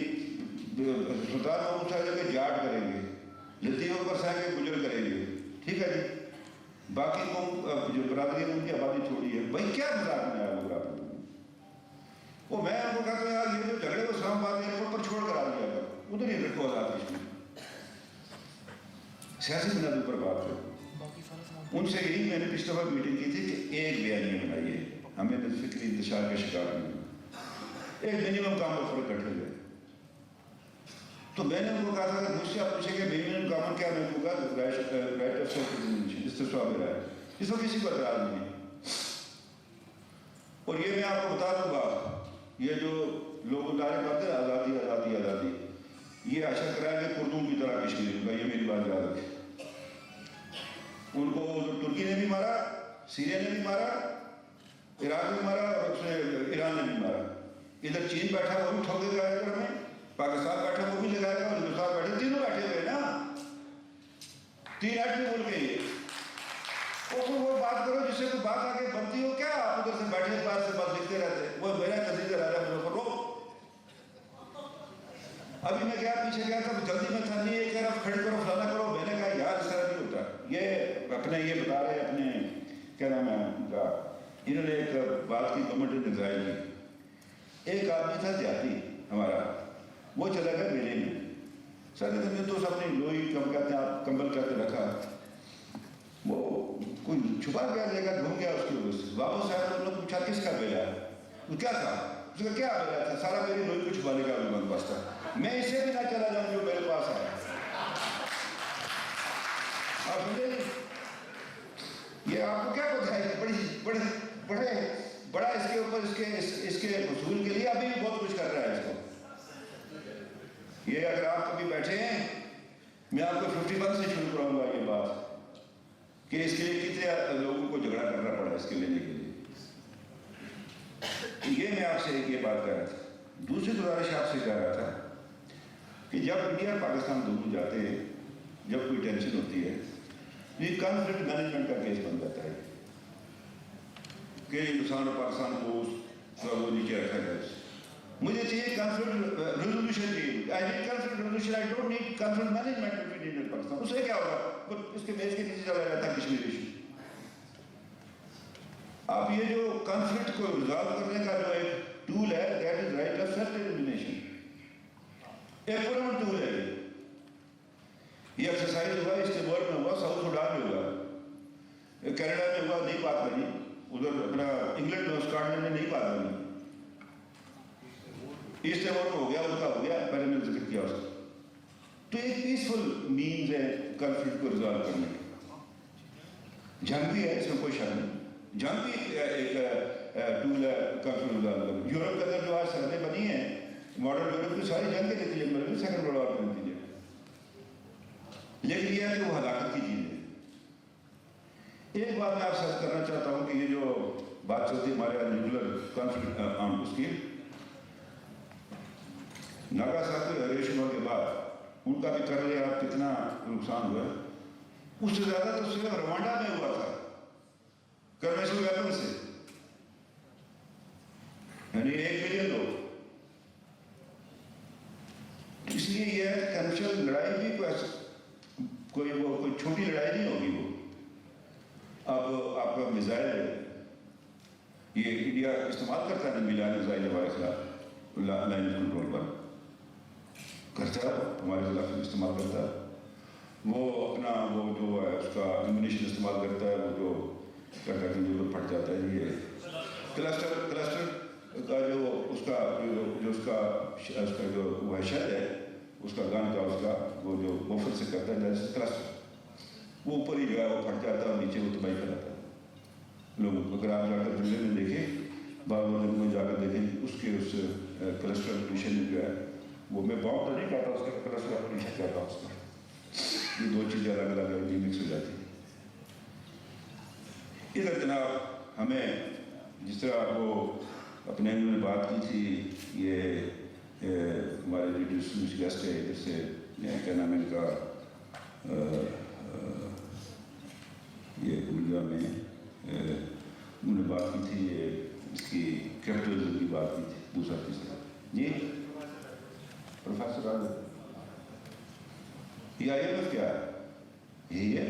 سلطان محمود صاحب کے جاٹ کریں گے, لطیفہ پر صاحب کے گجر کریں گے, ٹھیک ہے جی. باقی قوم جو برادری ہے ان کی آبادی چھوڑی ہے. بھائی کیا مذاق میں آیا ہوگا آپ کو. وہ میں آپ کو کہتا ہوں یار یہ جو جھگڑے کو اسلام آباد ایئرپورٹ پر چھوڑ کر آ گیا تھا, ادھر ہی رکھو آزاد کشمیر. سیاسی بنیادوں پر بات کرو. ان سے یہی میں نے پچھلے وقت میٹنگ کی تھی کہ ایک بیانیہ بنائیے, ہمیں فکری انتشار کا شکار نہیں. ایک منیمم کام پر اکٹھے ہوئے. تو میں نے ان کو کہا تھا کہ مجھ سے آپ پوچھیں کہ منیمم کام کیا, میں کہوں گا رائٹ آف سیلف ڈٹرمنیشن, استثمار میں رہا ہے, اس کو کسی کو اعتراض نہیں. اور یہ میں آپ کو بتا دوں گا, یہ جو لوگ نعرے مارتے ہیں آزادی آزادی آزادی, یہ اشر کرائیں گے کردوں کی طرح کشمیریوں کا, یہ میری بات یاد رکھے. ان کو ترکی نے بھی مارا, سیریا نے بھی مارا, عراق نے مارا, اور اس نے ایران نے بھی مارا. ادھر چین بیٹھا وہ بھی ٹھوکے گا ادھر ہمیں, پاکستان بیٹھا وہ بھی لگائے گا, اور ہندوستان بیٹھے, تینوں بیٹھے ہوئے نا, 3 ایٹمی ملک کے یہ. وہ بات کرو جس سے کوئی بات آگے بنتی ہو. کیا آپ ادھر سے بیٹھے بار سے بات لکھتے رہتے, وہ میرا قصیدہ راجہ مظفر. ابھی میں گیا پیچھے گیا تھا, جلدی میں تھا نہیں, یہ کہہ رہا کھڑے کرو فلانا کرو. میں نے کہا یار اس طرح نہیں ہوتا. یہ اپنے یہ بتا رہے اپنے کیا نام ہے ان کا, انہوں نے ایک بات کی گورنمنٹ نے ڈیزائن کی. ایک آدمی تھا دیہاتی ہمارا, وہ چلا گیا میلے میں. سر نے تو سب نے لوئی کم کہتے ہیں آپ کمبل کر کے رکھا, وہ کوئی چھپا گیا لے کر گھوم گیا. اس کی وجہ سے واپس آیا تو انہوں نے پوچھا کس کا بیلا ہے, وہ کیا تھا, اس کا کیا بیلا تھا, سارا میری لوئی کو چھپانے کا بھی بند بس تھا. میں اسے بھی نہ چلا جاؤں جو میرے پاس آیا. آپ سمجھے یہ آپ کو کیا پتا ہے, بڑا اس کے اوپر اس کے حصول کے لیے ابھی بھی بہت کچھ کر رہا ہے اس کو. یہ اگر آپ کبھی بیٹھے ہیں, میں آپ کو 51 سے شروع کراؤں گا یہ بات کہ اس کے لیے کتنے لوگوں کو جھگڑا کرنا پڑا اس کے لینے کے لیے. یہ میں آپ سے ایک یہ بات کر رہا تھا. دوسری گزارش آپ سے کہہ رہا تھا کہ جب انڈیا اور پاکستان دونوں جاتے ہیں, جب کوئی ٹینشن ہوتی ہے, یہ کانفلکٹ مینجمنٹ کا کیس بن جاتا ہے کہ ہندوستان اور پاکستان کو وہ نیچے رکھا جائے. مجھے چاہیے کانفلکٹ ریزولوشن چاہیے. I need conflict resolution, I don't need conflict management between India اور پاکستان. اس سے کیا ہوگا, اس کے بیس کے نیچے چلا جاتا ہے کشمیر ایشو. آپ یہ جو کانفلکٹ کو ریزالو کرنے کا جو ایک ٹول ہے, that is right of self determination, ایک پرمنٹ ٹول ہے. یہ ایکسرسائز ہوا استعمال میں ہوا, ساؤتھ سوڈان میں ہوا, کینیڈا میں ہوا, نہیں بات بنی. ادھر اپنا انگلینڈ میں اسکاٹلینڈ میں نہیں بات بنی. ایسٹ ایور ہو گیا, ان کا ہو گیا, پہلے میں نے ذکر کیا اس کا. تو ایک پیسفل مینز ہے کنفلکٹ کو ریزالو کرنے کا. جنگ بھی ہے, اس میں کوئی شک نہیں, جنگ بھی ایک ٹول ہے کنفلکٹ ریزالو کرنے. یورپ کے اندر جو آج سرحدیں بنی ہیں, ماڈرن یورپ کی ساری جنگ کے نتیجے میں, سیکنڈ ورلڈ وار کے نتیجے. لیکن یہ ہے کہ وہ ہلاکت کی چیز ہے. ایک بات میں آپ سے کرنا چاہتا ہوں کہ یہ جو بات چلتی ہے ہمارے یہاں نیوکلر کانفلکٹ اس کی, ناگا ساکی اور ہیروشیما کے بعد ان کا بھی کر لیا کتنا نقصان ہوا. اس سے زیادہ تو صرف روانڈا میں ہوا تھا کنوینشنل ویپن سے, یعنی 1 ملین لوگ. اس لیے یہ ہے کہ کنوینشنل لڑائی بھی کوئی چھوٹی لڑائی نہیں ہوگی. وہ اب آپ کا میزائل ہے, یہ انڈیا استعمال کرتا ہے, میزائل ہمارے خلاف لائن آف کنٹرول پر کرتا ہے, ہمارے خلاف استعمال کرتا ہے. وہ اپنا وہ جو ہے اس کا ایمونیشن استعمال کرتا ہے, وہ جو کیا کہتے ہیں جو پھٹ جاتا ہے, یہ کلسٹر کا جو اس کا جو وہ شہد ہے, اس کا گن کا اس کا وہ جو بفر سے کرتا ہے کلسٹر, وہ اوپر ہی جو ہے وہ پھٹ جاتا ہے اور نیچے وہ تباہی پھیلاتا ہے. لوگوں کو. اگر آپ جا کر دلی میں دیکھیں, بعض لوگوں میں جا کر دیکھیں, اس کے اس کلسٹر پولیشن میں جو ہے وہ میں باؤ تو نہیں کہتا, اس کا کلسٹر پولیشن کہتا ہوں اس کا. یہ دو چیزیں الگ الگ مکس ہو جاتی ہیں. ادھر جناب ہمیں جس طرح وہ اپنے انہوں نے بات کی تھی, یہ ہمارے جو ڈسٹنگوشڈ گیسٹ ہے جس سے کیا نام ہے ان کا, یہ اردو میں انہوں نے بات کی تھی, یہ اس کی کیپٹلزم کی بات کی تھی, دوسرا تیسرا. جی پروفیسر عادل, یہ آئی ایم ایف کیا ہے؟ یہی ہے.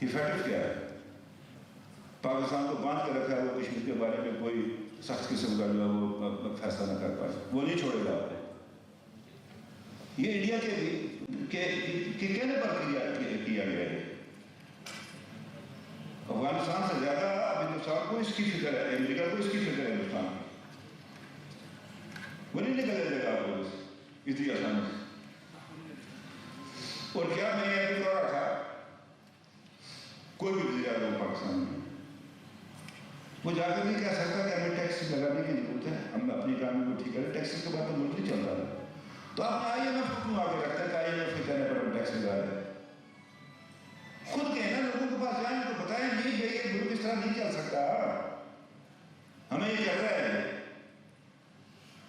ایفیکٹو کیا ہے؟ پاکستان کو باندھ کر رکھا ہے, وہ کشمیر کے بارے میں کوئی سخت قسم کا جو ہے وہ فیصلہ نہ کر پائے, وہ نہیں چھوڑے گا آپ نے. یہ انڈیا کے کہنے پر کیا گیا ہے. افغانستان سے زیادہ اب ہندوستان کو اس کی فکر ہے, امریکہ کو اس کی فکر ہے ہندوستان کی. وہ نہیں نکل دے گا آپ کو اتنی آسانی سے. اور کیا میں یہ ابھی کر رہا تھا, کوئی بھی وزیر اعظم پاکستان میں وہ جا کر نہیں کہہ سکتا کہ ہمیں ٹیکس لگانے کی ضرورت ہے, ہم اپنی اکانومی کو ٹھیک کریں, ٹیکس کے بعد تو ملک نہیں چل رہا ہے. تو آپ آئی ایم ایف کو کیوں آگے رکھتے ہیں کہ آئی ایم ایف کے کہنے پر ہم ٹیکس لگا رہے ہیں؟ خود کہنا, لوگوں کے پاس جائیں تو بتائیں نہیں بھائی یہ ملک اس طرح نہیں چل سکتا, ہمیں یہ کر رہا ہے,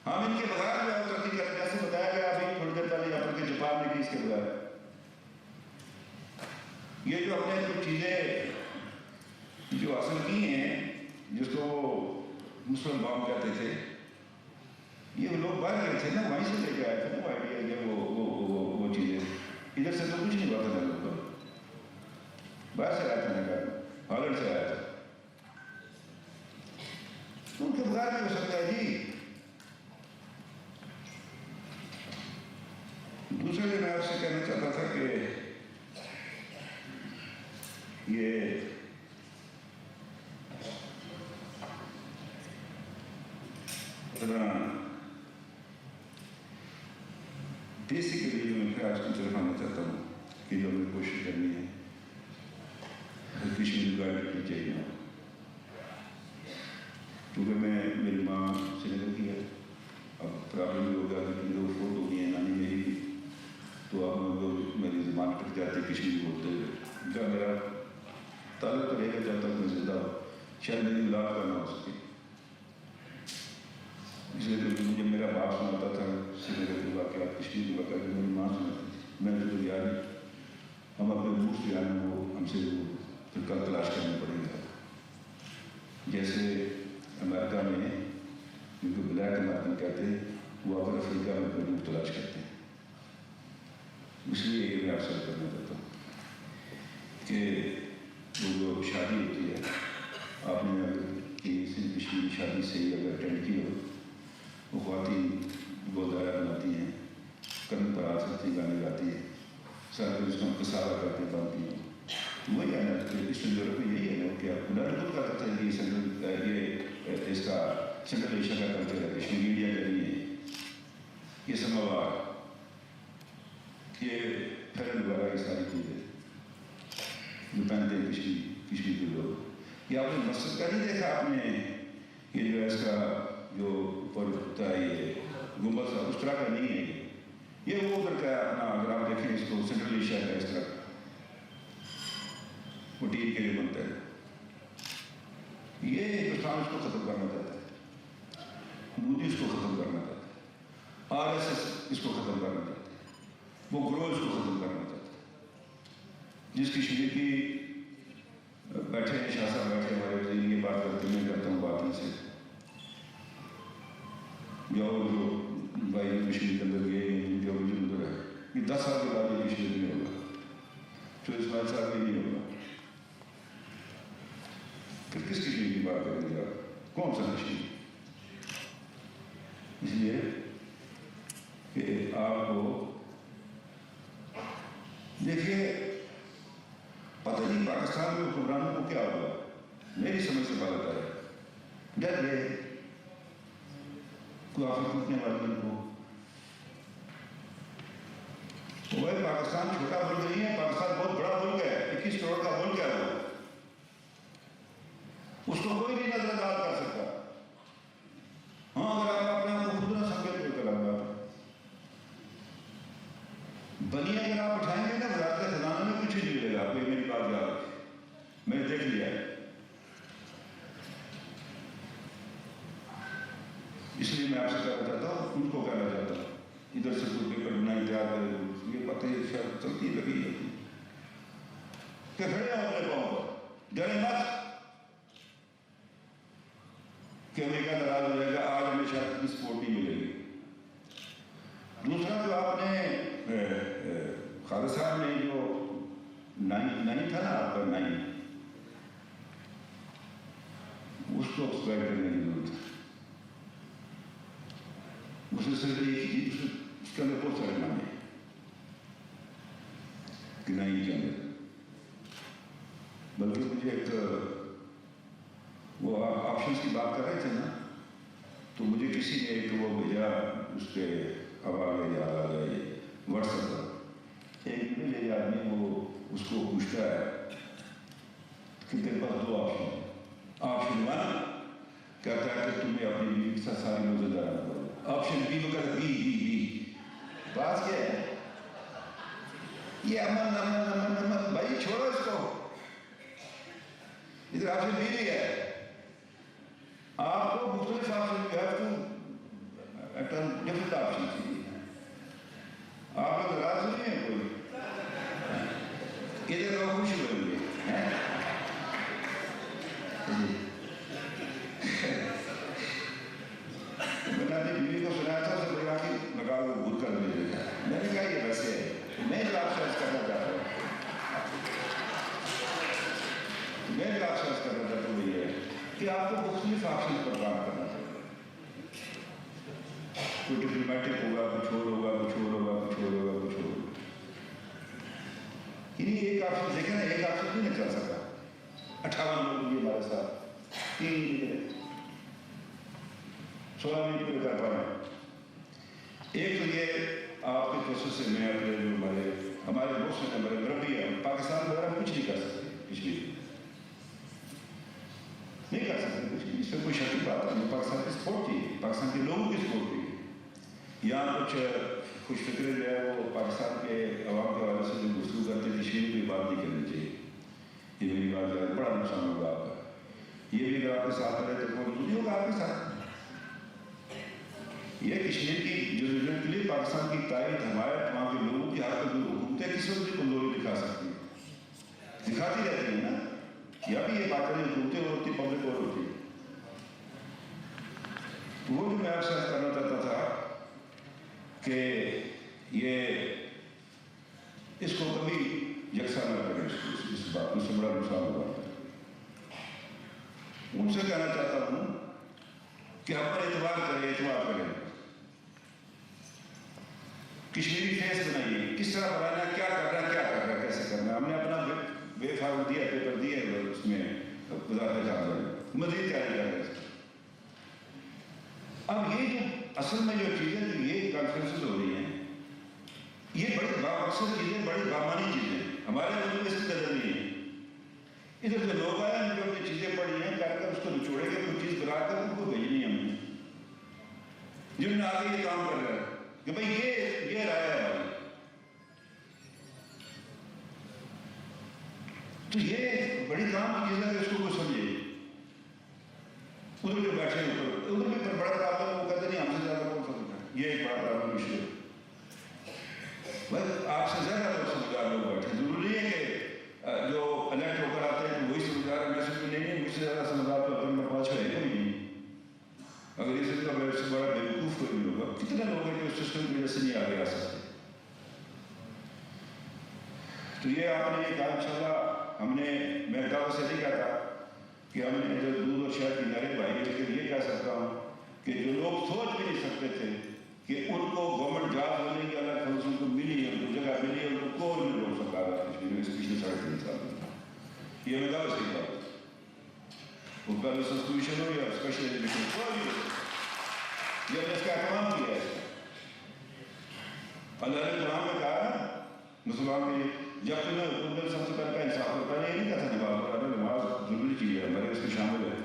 ہم ان کے بغیر جو ہے ترقی کریں. جیسے بتایا گیا ابھی تھوڑی دیر پہلے یہاں پر کہ جاپان نے کی اس کے بغیر. یہ جو ہم نے کچھ چیزیں جو حاصل کی ہیں جس کو وہ مسلم بام کہتے تھے, یہ لوگ باہر گئے تھے نا, وہیں سے لے کے آئے تھے نا وہ آئیڈیا, یہ وہ چیزیں. ادھر سے تو کچھ نہیں ہوا تھا لوگ کو, باہر سے آیا تھا نا, ہالینڈ سے آیا تھا. تو ان کے بغیر بھی ہو سکتا ہے جی. دوسرے دن میں آپ سے کہنا چاہتا تھا کہ یہ بیسیکلی جو میں آج کی طرف آنا چاہتا ہوں کہ جو ہمیں کوشش کرنی ہے کشمیر گائیڈ کی چاہیے. کیونکہ میری ماں سری نگر کی ہے, اب پرابلم یہ ہوگا کہ لوگ فوت ہو گئی ہیں, نانی میری بھی, تو اب میری زبان کٹ جاتی ہے کشمیری بولتے ہوئے. کیا میرا تعلق رہے گا جب تک میں زندہ ہوں, شاید میری ملاقات کرنا ہو سکتی. اس لیے مجھے میرا باپ سناتا تھا سری نگر کے واقعات, کشمیر کے واقعات, میری ماں سناتی تھی. میں نے تو یاد نہیں, ہم اپنے بوٹس جو ہیں وہ ہم سے پھر کل تلاش کرنا پڑے گا. جیسے امریکہ میں جن کو بلیک امریکن کہتے ہیں, وہ اپنے افریقہ میں اپنے بوٹ تلاش کرتے ہیں. اس لیے یہ میں آپ سے کرنا چاہتا ہوں کہ وہ جو شادی ہوتی ہے, آپ نے اگر کسی کشمیری شادی سے ہی اگر اٹینڈ کی ہو, وہ خواتین گودارہ بناتی ہیں, کن پر آ سکتی گانے گاتی ہیں, سر پہ اس کو کسارہ کرتے باندھتی ہیں. وہی ہے نا, ایسٹرن یورپ میں یہی ہے نا کہ آپ نرگل کا کرتے ہیں. یہ اس کا سینٹرل ایشیا کا کلچر ہے, کشمیر انڈیا کا نہیں ہے. یہ سماوار, یہ پھیرن وغیرہ کی ساری چیزیں جو پہنتے ہیں کشمیر کے لوگ. یہ آپ نے مسجد کا نہیں دیکھا آپ نے, یہ جو ہے اس کا جو اوپر ہوتا ہے یہ گنبد سا, اس طرح کا نہیں ہے. یہ وہ ادھر کا اپنا, اگر آپ دیکھیں اس کو سینٹرل ایشیا کا اس طرح وہ ٹین کے لیے بنتا ہے. یہ ہندوستان اس کو ختم کرنا چاہتا ہے, مودی اس کو ختم کرنا چاہتا ہے, آر ایس ایس اس کو ختم کرنا چاہتا ہے, وہ گروہ اس کو ختم کرنا چاہتا ہے. جس کشمیر کی بیٹھے ہیں شاہ صاحب بیٹھے ہمارے وزیر, یہ بات کرتے میں کرتا ہوں بات ان سے, جو بھائی کشمیر کے اندر گئے جو ادھر ہے, یہ 10 سال کے بعد یہ کشمیر نہیں ہوگا, 24 سال میں نہیں ہوگا. پھر کس کشمیر کی بات کریں گے آپ, کون سا کشمیر؟ اس لیے کہ آپ کو دیکھیے پتہ نہیں پاکستان میں حکمرانوں کو کیا ہوا, میری سمجھ سے بات آتا ہے, ڈر گئے کوئی آفت اٹھنے والی ان کو. وہ پاکستان چھوٹا ملک نہیں ہے, پاکستان بہت بڑا ملک ہے, 21 کروڑ کا ملک ہے وہ. اس کو کوئی نہیں نظر انداز کر سکتا. ہاں اگر آپ اپنے آپ کو خود نہ سمجھے تو کرا گا بنی اگر آپ اٹھائیں گے نا وزارت خزانہ میں کچھ نہیں ملے گا. آپ کو میری بات یاد رکھیں, میں نے دیکھ لیا ہے. اس لیے میں آپ سے کہنا چاہتا ہوں, ان کو کہنا چاہتا ہوں, ادھر سے کوئی پیپر بنائی تیار کرے, یہ پتہ ہی شاید چلتی لگی ہوتی کہ کھڑے ہوں اپنے پاؤں پر, ڈرے مت کہ امریکہ ناراض ہو جائے گا, آج ہمیں شاید اتنی سپورٹ نہیں ملے گی. دوسرا جو آپ نے خالد صاحب نے جو 9 تھا نا آپ کا 9, اس کو ایکسپائر کرنے کی ضرورت ہے. اس نے صرف ایک چیز, اس کے اندر بہت سارے معنی ہیں کہ 9 کے اندر, بلکہ مجھے ایک وہ آپ آپشنس کی بات کر رہے تھے نا, تو مجھے کسی نے ایک وہ بھیجا, اس کے حوالے یاد آ گئے واٹس ایپ پر. ایک ملے آدمی وہ اس کو پوچھتا ہے کہ تیرے پاس 2 آپشن ہیں. آپشن 1 کہتا ہے کہ تمہیں اپنی بیوی کے ساتھ ساری روزے دار رہنا پڑے. آپشن بی وہ کہتا ہے بی بات کیا ہے یہ امن بھائی چھوڑو اس کو. ادھر آپشن بی بھی ہے, آپ کو مختلف آپشن ڈفرنٹ آپشن چاہیے. آپ لوگ راضی نہیں ہیں کوئی, ادھر لوگ خوش ہوئیں گے. میں نے اپنی بیوی کو سنایا تھا, اسے بڑا کہ لگا وہ بھول کر دے دیتا. میں نے کہا یہ ویسے ہے. میں جو آپ سے عرض کرنا چاہتا ہوں وہ یہ ہے کہ آپ کو مختلف آپشن پر کام کرنا چاہیے. کوئی ڈپلومیٹک ہوگا, کچھ اور ہوگا, کچھ اور ہوگا, کچھ اور ہوگا, کچھ اور ہوگا. یعنی ایک آپشن دیکھیں نا, ایک آپشن نہیں چل سکا. 58 لوگ یہ ہمارے ساتھ 3 منٹ 16 منٹ پہ کر پانا. ایک تو یہ آپ کے پروسیس سے میں اپنے جو ہمارے بہت سے ہمارے مربی ہیں, پاکستان وغیرہ کچھ نہیں کر سکتے, کشمیر نہیں کر سکتے کچھ نہیں. اس میں کوئی شک کی بات نہیں. پاکستان کی سپورٹ چاہیے, پاکستان کے لوگوں کی سپورٹ چاہیے. یہاں کچھ خوش فکرے جو ہے وہ پاکستان کے عوام کے حوالے سے جو گفتگو کرتے ہیں کشمیر کی بات نہیں کرنی چاہیے. یہ میری بات ہے, بڑا نقصان ہوگا آپ کا. یہ بھی اگر آپ کے ساتھ رہے تو کوئی نہیں ہوگا آپ کے ساتھ. یہ کشمیر کی جو ریجن کے لیے پاکستان کی تائید, حمایت, وہاں کے لوگوں کی حق جو حکومتیں کس وقت بھی کمزوری دکھا سکتی ہیں, دکھاتی رہتی ہیں نا. یا بھی یہ باتیں حکومتیں اور ہوتی, پبلک اور ہوتی. وہ جو میں آپ سے کرنا چاہتا تھا کہ یہ اس کو کبھی یکساں نہ کریں, اس بات سے بڑا نقصان ہوگا. ان سے کہنا چاہتا ہوں کہ ہم پر اعتبار کریں. کشمیری فیس بنائیے, کس طرح بنانا ہے, کیا کرنا ہے, کیسے کرنا ہے. ہم نے اپنا وے فارورڈ دیا, پیپر دیے, اس میں وزارت خزانہ مزید تیاری کر رہے ہیں. اب یہ جو اصل میں جو چیزیں یہ کانفرنسز ہو رہی ہیں, یہ بڑی باقصد چیزیں, بڑی بامانی چیزیں ہمارے ملک میں اس کی قدر نہیں ہے. ادھر سے لوگ آئے ہیں جو اپنی چیزیں پڑھی ہیں, کر اس کو نچوڑے کے کوئی چیز بنا کر ان کو بھیجنی ہے ہم نے, جن نے آگے یہ کام کر رہا ہے کہ بھائی یہ رائے ہے ہماری. تو یہ بڑی کام کی چیز ہے کہ اس کو کوئی سمجھے. ادھر جو بیٹھے ہیں ادھر بھی بڑا پرابلم, وہ کہتے نہیں ہم سے زیادہ کون سمجھتا ہے. یہ ایک بڑا پرابلم ایشو ہے. بس آپ سے زیادہ لوگ سمجھدار لوگ بیٹھے. ضروری ہے کہ جو الیکٹ ہو کر آتے ہیں وہی سمجھدار ہے. میں سمجھ نہیں, مجھ سے زیادہ سمجھدار تو اپنے میں 5 ہے کوئی نہیں. اگر اس کا میرے سے بڑا بیوقوف کوئی نہیں ہوگا. کتنے لوگ ہیں جو اس سسٹم کی وجہ سے نہیں آگے آ سکتے. تو یہ آپ نے یہ کہا انشاءاللہ ہم نے, میں دعوت سے نہیں کہتا کہ ہم نے جو دودھ اور شہد کی نعرے بھائی, لیکن یہ کہہ سکتا ہوں کہ جو لوگ سوچ بھی نہیں سکتے تھے کہ ان کو گورنمنٹ جاب ہونے کی الگ فنکشن کو ملی ہے, ان کو جگہ ملی ہے, ان کو کوئی نہیں روک سکا تھا کشمیر میں پچھلے 3.5 سال میں. یہ میں دعوت سے کہا وہ پہلے سسپیشن ہو یا اسپیشل ایجوکیشن کوئی نہیں, یہ نے اس کا اہتمام کیا ہے. اللہ نے قرآن میں کہا مسلمان کے جب تمہیں حکومت سب سے پہلے انصاف ہوتا ہے, یہ نہیں کہتا نماز پڑھنا, نماز ضروری چیز ہے, ہمارے اس میں شامل ہے.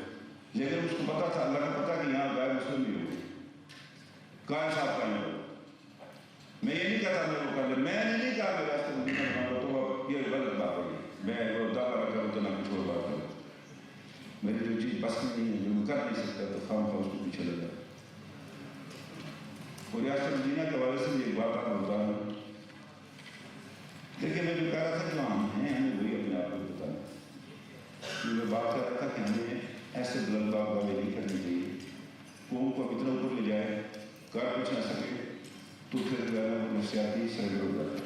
میں نے نہیں کہا کہ ریاست مدینہ بناؤ تو یہ غلط بات ہے. میں وہ دعویٰ نہ کروں تو نہ کچھ اور بات کروں. میری جو چیز بس میں نہیں ہے جو میں کر نہیں سکتا تو خام خواہ اس کو پیچھے لگا. اور ریاست مدینہ کے حوالے سے ایک بات آپ کو بتا دوں. دیکھیے میں جو کہہ رہا تھا جو ہم ہیں ہمیں وہی اپنے آپ کو بتانا. میں بات کر رہا تھا کہ ہمیں ایسے بلند بات دعوے نہیں کرنی چاہیے. قوم کو اتنا اوپر لے جائے کر کچھ نہ سکے تو پھر جو ہے نا وہ نفسیاتی سرگرم ہو جاتا ہے.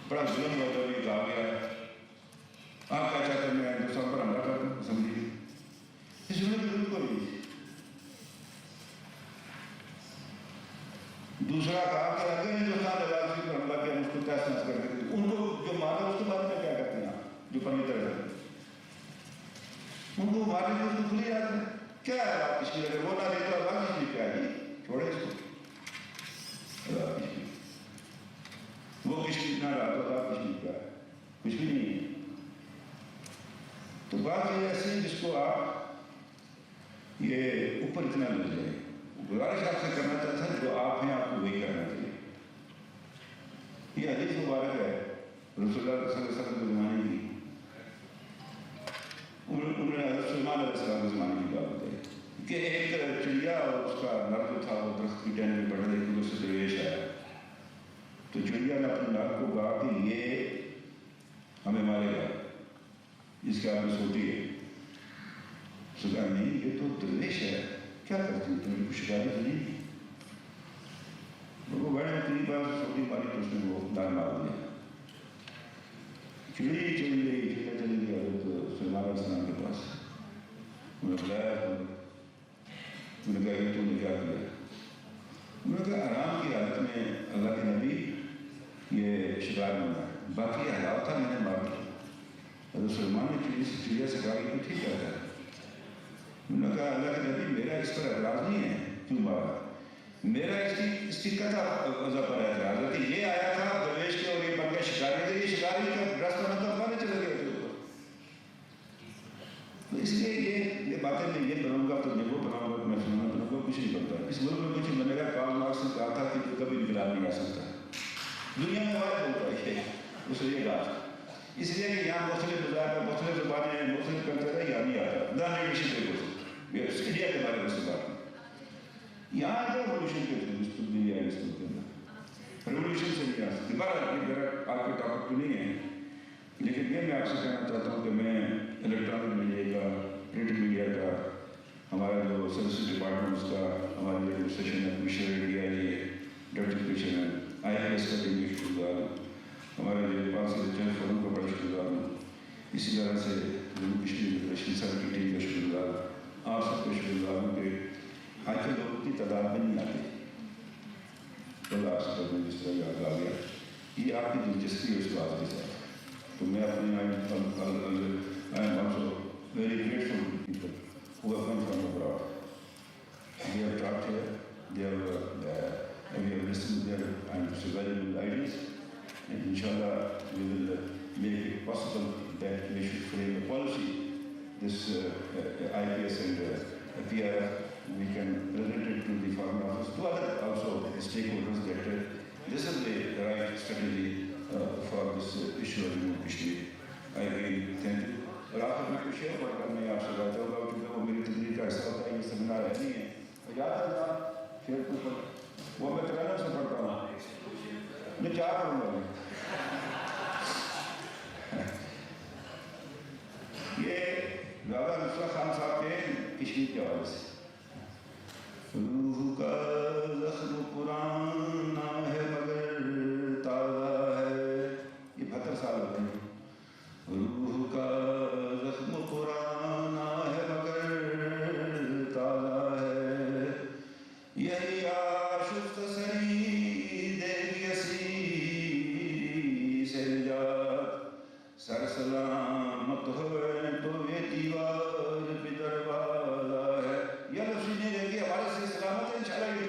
بڑا ظلم ہوتا ہے. کہا گیا آپ کیا چاہتے ہیں میں ہندوستان پر حملہ کر دوں سمجھیے. اس میں ضرورت کو نہیں. دوسرا کہا کہ اگر ہندوستان علاقے پر حملہ کیا اس کو کیا سمجھ کر کے ان کو جو مارا اس کے بارے میں کیا کرتے ہیں جو پنی طرح کرتے ان کو مارنے کی اس کو کھلی یاد ہے. کیا ہے آپ کشمیر اگر وہ نہ دیتا اللہ کشمیر کیا ہے چھوڑے اس کو. اللہ کشمیر وہ کشمیر نہ رہا تو اللہ کشمیر کیا ہے کچھ بھی نہیں ہے. تو بات یہ ایسی ہے جس کو آپ یہ اوپر اتنا لے جائیں. گزارش آپ سے کرنا چاہتا ہے جو آپ ہیں آپ کو وہی کرنا چاہیے. یہ حدیث مبارک ہے رسول اللہ صلی اللہ علیہ وسلم کے زمانے کی. انہوں نے حضرت سلیمان علیہ السلام کے زمانے کی بات بتائی کہ ایک چڑیا اور اس کا نر جو تھا وہ درخت کی ٹہنی میں پڑ رہی تھی. اس سے درویش آیا تو چڑیا نے اپنے نر کو کہا کہ یہ ہمیں مارے گا جس کے آگے سوتی ہے. اس نے کہا نہیں یہ تو درویش ہے کیا کرتی ہے تمہیں کچھ شکاری تو نہیں. وہ بڑے اتنی بار سوتی ماری تو اس نے وہ دان مار دیا. چڑی چلی گئی چلی گئی حضرت سلیمان علیہ السلام کے پاس. انہوں نے بلایا انہوں نے کہا یہ تو نے کیا کیا. انہوں نے کہا آرام کی حالت میں اللہ کے نبی یہ شکار بنا ہے باقی حالات تھا میں نے مار دیا. حضرت سلیمان نے چڑیا سے کہا کہ ٹھیک کہتا ہے. انہوں نے کہا اللہ کے نبی میرا اس پر اعتراض نہیں ہے کیوں مارا میرا اس کی قطع وجہ پر اعتراض ہے کہ یہ آیا تھا درویش کے اور یہ بن گیا شکاری تھے. یہ شکاری کا رس بنا مانے چلے گئے تھے. تو اس لیے یہ باتیں میں یہ بناؤں گا تو میں وہ بناؤں گا میں سنانا بناؤں گا کچھ نہیں بنتا. اس ملک میں کچھ بنے گا. کارل مارکس نے کہا تھا کہ کبھی انقلاب نہیں آ سکتا. دنیا میں واحد ہوتا ہے اس لیے بات اس لیے کہ یہاں مختلف مذاہب مختلف زبانیں مختلف کلچر ہے. یہاں نہیں آتا نہ انڈیا کے بارے میں سے بات نہیں. یہاں جو ریولیوشن کے تھے اس دنیا اس ملک کے اندر ریولیوشن سے نہیں آ سکتی. بہرحال میرا آپ کے ٹاپک تو نہیں ہے لیکن یہ میں آپ سے کہنا چاہتا ہوں کہ میں الیکٹرانک میڈیا کا پرنٹ میڈیا کا ہمارا جو سروسز ڈپارٹمنٹس کا ہماری ایڈمنسٹریشن ہے کمشنر انڈیا یہ ڈپٹی کمشنر IPS کا بھی شکر گزار ہوں. ہمارے جو پالیسی ریسرچ فورم کا بڑا شکر گزار ہوں. اسی طرح سے جموں کشمیر فیڈریشن سر کی ٹیم کا شکر گزار ہوں. آپ سب کو شکر گزار ہوں کہ آج کے لوگوں کی تعداد میں نہیں آتی. اللہ آپ سے جس طرح یاد آ گیا یہ آپ کی دلچسپی ہے اس بات کے ساتھ. تو میں اپنی I am also very grateful to people who have come from abroad. They have talked here, we have listened to their valuable ideas, and inshallah we will make it possible that we should frame a policy. This IPS and PRF, we can present it to the Foreign Office, to other also stakeholders that this is the right strategy for this issue of Jammu Kashmir. I really thank you. اور آخر میں کچھ share پڑھ کر میں آپ سے کہتا ہوں گا کیونکہ وہ میری تقریر کا حصہ ہوتا ہے یہ سیمینار ہے نہیں ہے. یاد ہے نا شیئر کو پڑھ وہ میں ترنم سے پڑھتا ہوں میں کیا پڑھوں گا یہ راجہ نصرت خان صاحب کے کشمیر کے حوالے سے. روح کا زخم پرانا ہے مگر تازہ ہے. یہ 72 سال ہوتے ہیں. روح کا زخم پرانا ہے مگر تازہ ہے. یہی آشفت سری دے گی اسیر سے نجات. سر سلامت ہوئے تو یہ دیوار بھی دروازہ ہے. یہ لفظ نہیں دے گی ہمارے سے سلامت ہے انشاءاللہ. یہ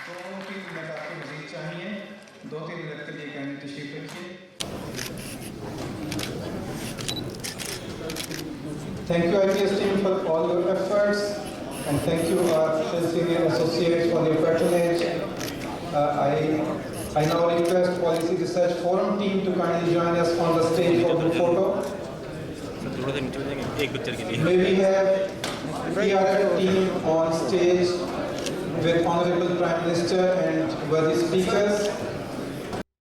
2-3 मिनट आपको मज़ीद चाहिए, 2-3 मिनट के लिए कहने तशरीफ रखिए। Thank you IPS team for all your efforts, and thank you our senior associates for your patronage. I now request Policy Research Forum team to kindly join us on the stage for the photo. May we have PRF team on stage with Honorable Prime Minister and worthy speakers.